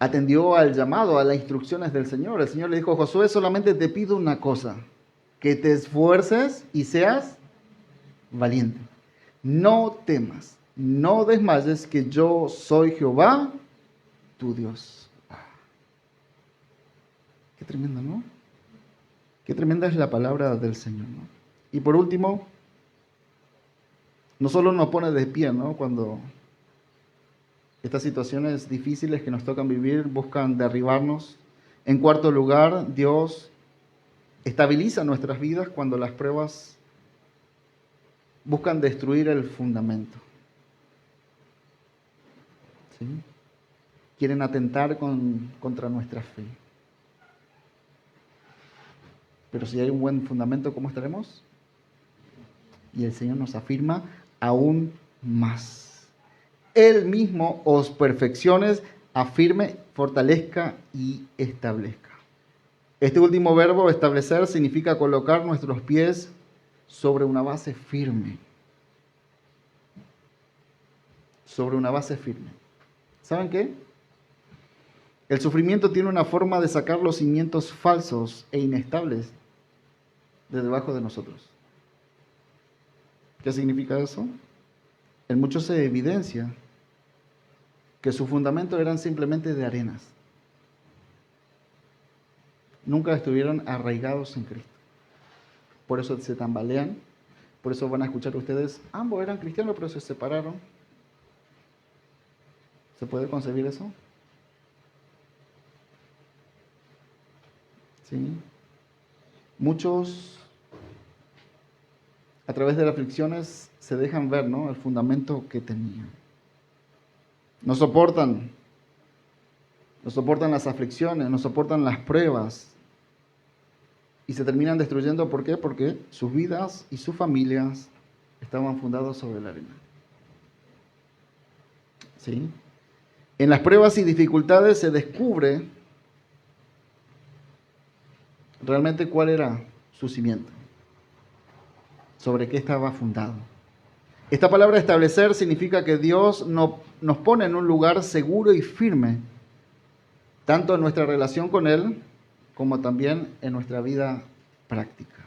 Atendió al llamado, a las instrucciones del Señor. El Señor le dijo, Josué, solamente te pido una cosa, que te esfuerces y seas valiente. No temas, no desmayes, que yo soy Jehová, tu Dios. Qué tremendo, ¿no? Qué tremenda es la palabra del Señor, ¿no? Y por último, no solo nos pone de pie, ¿no? Cuando estas situaciones difíciles que nos tocan vivir buscan derribarnos. En cuarto lugar, Dios estabiliza nuestras vidas cuando las pruebas buscan destruir el fundamento. ¿Sí? Quieren atentar contra nuestra fe. Pero si hay un buen fundamento, ¿cómo estaremos? Y el Señor nos afirma aún más. Él mismo os perfeccione, afirme, fortalezca y establezca. Este último verbo, establecer, significa colocar nuestros pies sobre una base firme. Sobre una base firme. ¿Saben qué? El sufrimiento tiene una forma de sacar los cimientos falsos e inestables de debajo de nosotros. ¿Qué significa eso? En muchos se evidencia que su fundamento eran simplemente de arenas. Nunca estuvieron arraigados en Cristo. Por eso se tambalean. Por eso van a escuchar ustedes, ambos eran cristianos pero se separaron. ¿Se puede concebir eso? ¿Sí? Muchos, a través de las aflicciones, se dejan ver, ¿no?, el fundamento que tenían. No soportan las aflicciones, no soportan las pruebas. Y se terminan destruyendo, ¿por qué? Porque sus vidas y sus familias estaban fundados sobre la arena. ¿Sí? En las pruebas y dificultades se descubre realmente cuál era su cimiento, sobre qué estaba fundado. Esta palabra establecer significa que Dios nos pone en un lugar seguro y firme, tanto en nuestra relación con Él, como también en nuestra vida práctica.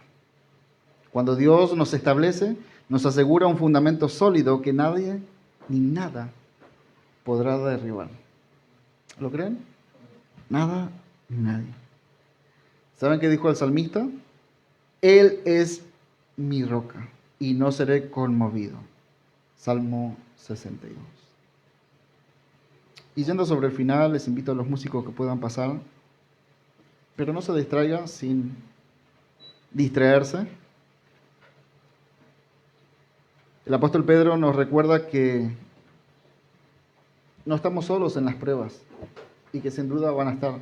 Cuando Dios nos establece, nos asegura un fundamento sólido que nadie ni nada podrá derribar. ¿Lo creen? Nada ni nadie. ¿Saben qué dijo el salmista? Él es mi roca y no seré conmovido. Salmo 62. Y yendo sobre el final, les invito a los músicos que puedan pasar, pero no se distraiga sin distraerse. El apóstol Pedro nos recuerda que no estamos solos en las pruebas y que sin duda van a estar.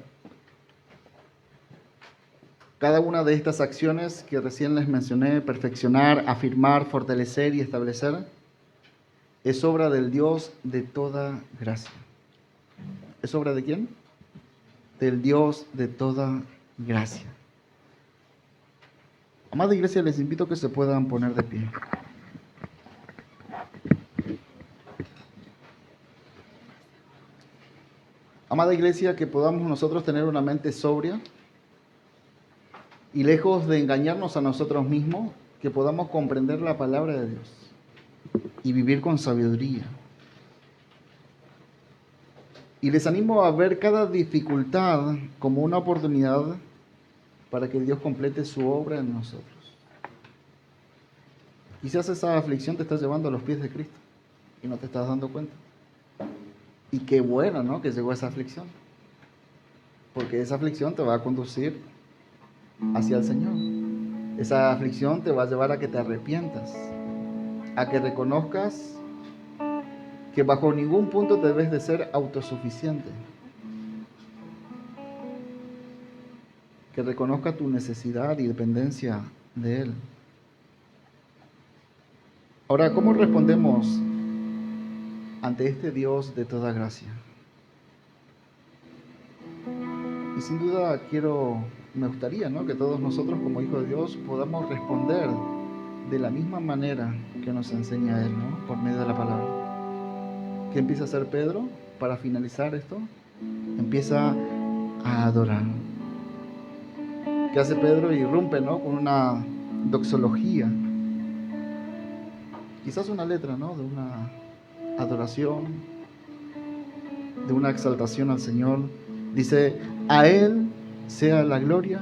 Cada una de estas acciones que recién les mencioné, perfeccionar, afirmar, fortalecer y establecer, es obra del Dios de toda gracia. ¿Es obra de quién? Del Dios de toda gracia. Amada iglesia, les invito a que se puedan poner de pie. Amada iglesia, que podamos nosotros tener una mente sobria y lejos de engañarnos a nosotros mismos, que podamos comprender la palabra de Dios y vivir con sabiduría. Y les animo a ver cada dificultad como una oportunidad para que Dios complete su obra en nosotros. Quizás esa aflicción te está llevando a los pies de Cristo y no te estás dando cuenta. Y qué bueno, ¿no?, que llegó esa aflicción. Porque esa aflicción te va a conducir hacia el Señor. Esa aflicción te va a llevar a que te arrepientas, a que reconozcas que bajo ningún punto debes de ser autosuficiente. Que reconozca tu necesidad y dependencia de Él. Ahora, ¿cómo respondemos ante este Dios de toda gracia? Y sin duda me gustaría, ¿no?, que todos nosotros como hijos de Dios podamos responder de la misma manera que nos enseña Él, ¿no?, por medio de la palabra. ¿Qué empieza a hacer Pedro para finalizar esto? Empieza a adorar. ¿Qué hace Pedro? Irrumpe, ¿no?, con una doxología. Quizás una letra, ¿no?, de una adoración, de una exaltación al Señor. Dice, a Él sea la gloria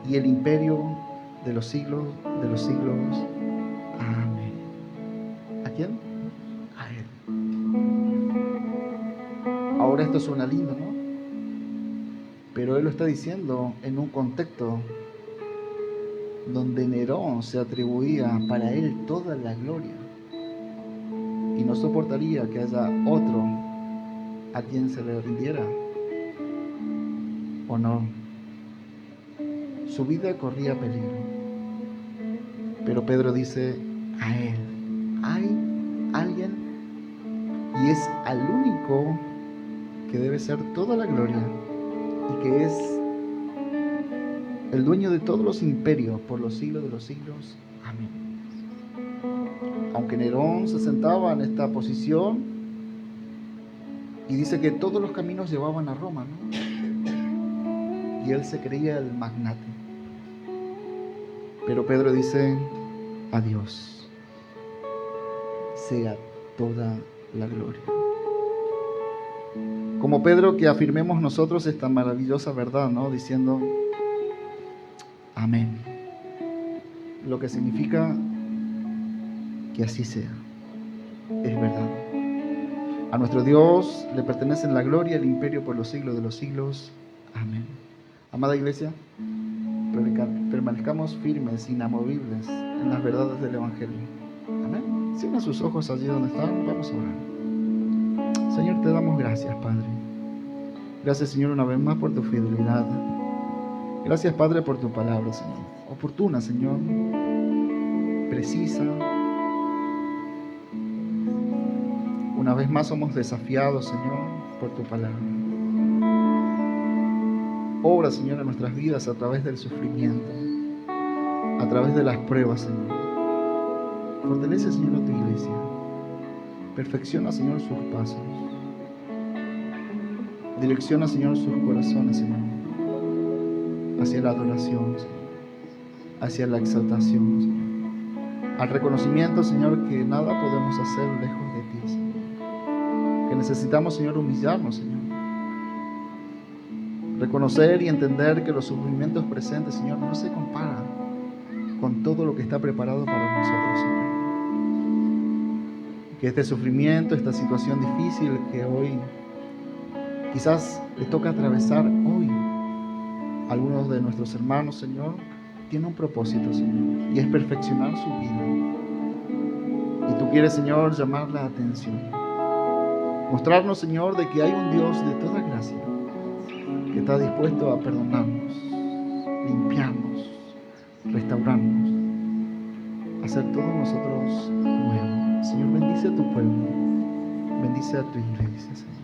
y el imperio de los siglos de los siglos. Amén. ¿A quién? A Él. Ahora esto suena lindo, ¿no? Pero Él lo está diciendo en un contexto donde Nerón se atribuía para él toda la gloria y no soportaría que haya otro a quien se le rindiera honor. Su vida corría peligro, pero Pedro dice, a Él, ¿hay alguien y es al único que debe ser toda la gloria y que es el dueño de todos los imperios por los siglos de los siglos. Amén. Aunque Nerón se sentaba en esta posición y dice que todos los caminos llevaban a Roma, ¿no? Y él se creía el magnate. Pero Pedro dice: a Dios sea toda la gloria. Como Pedro, que afirmemos nosotros esta maravillosa verdad, ¿no? Diciendo: amén. Lo que significa que así sea. Es verdad. A nuestro Dios le pertenecen la gloria y el imperio por los siglos de los siglos. Amén. Amada iglesia, permanezcamos firmes, inamovibles en las verdades del Evangelio. Amén. Cierren sus ojos allí donde están. Vamos a orar. Señor, te damos gracias, Padre. Gracias, Señor, una vez más por tu fidelidad. Gracias, Padre, por tu palabra, Señor. Oportuna, Señor. Precisa. Una vez más somos desafiados, Señor, por tu palabra. Obra, Señor, en nuestras vidas a través del sufrimiento, a través de las pruebas, Señor. Fortalece, Señor, a tu iglesia. Perfecciona, Señor, sus pasos. Direcciona, Señor, sus corazones, Señor, hacia la adoración, Señor, hacia la exaltación, Señor, al reconocimiento, Señor, que nada podemos hacer lejos de ti, Señor, que necesitamos, Señor, humillarnos, Señor, reconocer y entender que los sufrimientos presentes, Señor, no se comparan con todo lo que está preparado para nosotros, Señor. Que este sufrimiento, esta situación difícil que hoy quizás le toca atravesar hoy a algunos de nuestros hermanos, Señor, tiene un propósito, Señor, y es perfeccionar su vida. Y tú quieres, Señor, llamar la atención. Mostrarnos, Señor, de que hay un Dios de toda gracia que está dispuesto a perdonarnos, limpiarnos, restaurarnos, hacer todos nosotros nuevos. Señor, bendice a tu pueblo, bendice a tu iglesia, Señor.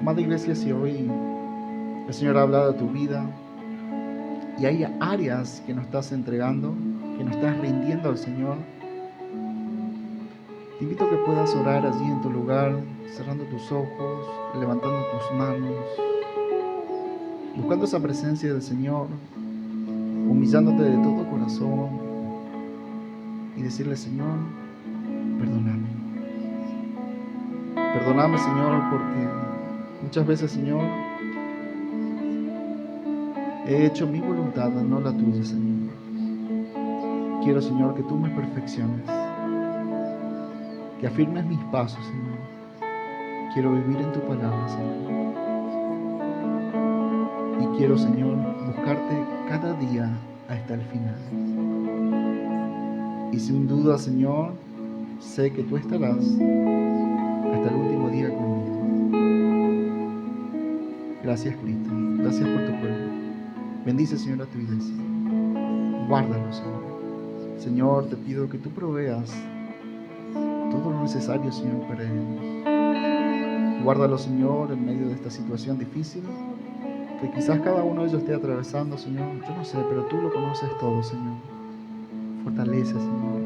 Amada iglesia, si hoy el Señor ha hablado de tu vida y hay áreas que no estás entregando, que no estás rindiendo al Señor, te invito a que puedas orar allí en tu lugar, cerrando tus ojos, levantando tus manos, buscando esa presencia del Señor, humillándote de todo corazón y decirle: Señor, perdóname. Perdóname, Señor, porque muchas veces, Señor, he hecho mi voluntad, no la tuya, Señor. Quiero, Señor, que tú me perfecciones, que afirmes mis pasos, Señor. Quiero vivir en tu palabra, Señor. Y quiero, Señor, buscarte cada día hasta el final. Y sin duda, Señor, sé que tú estarás hasta el último día conmigo. Gracias, Cristo. Gracias por tu pueblo. Bendice, Señor, a tu iglesia. Guárdalo, Señor. Señor, te pido que tú proveas todo lo necesario, Señor, para ellos. Guárdalo, Señor, en medio de esta situación difícil que quizás cada uno de ellos esté atravesando, Señor. Yo no sé, pero tú lo conoces todo, Señor. Fortalece, Señor.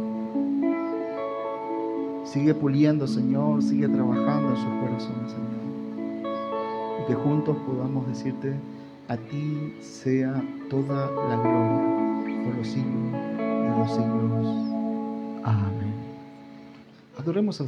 Sigue puliendo, Señor. Sigue trabajando en sus corazones, Señor. Y que juntos podamos decirte: a ti sea toda la gloria por los siglos de los siglos. Amén. Adoremos al Señor.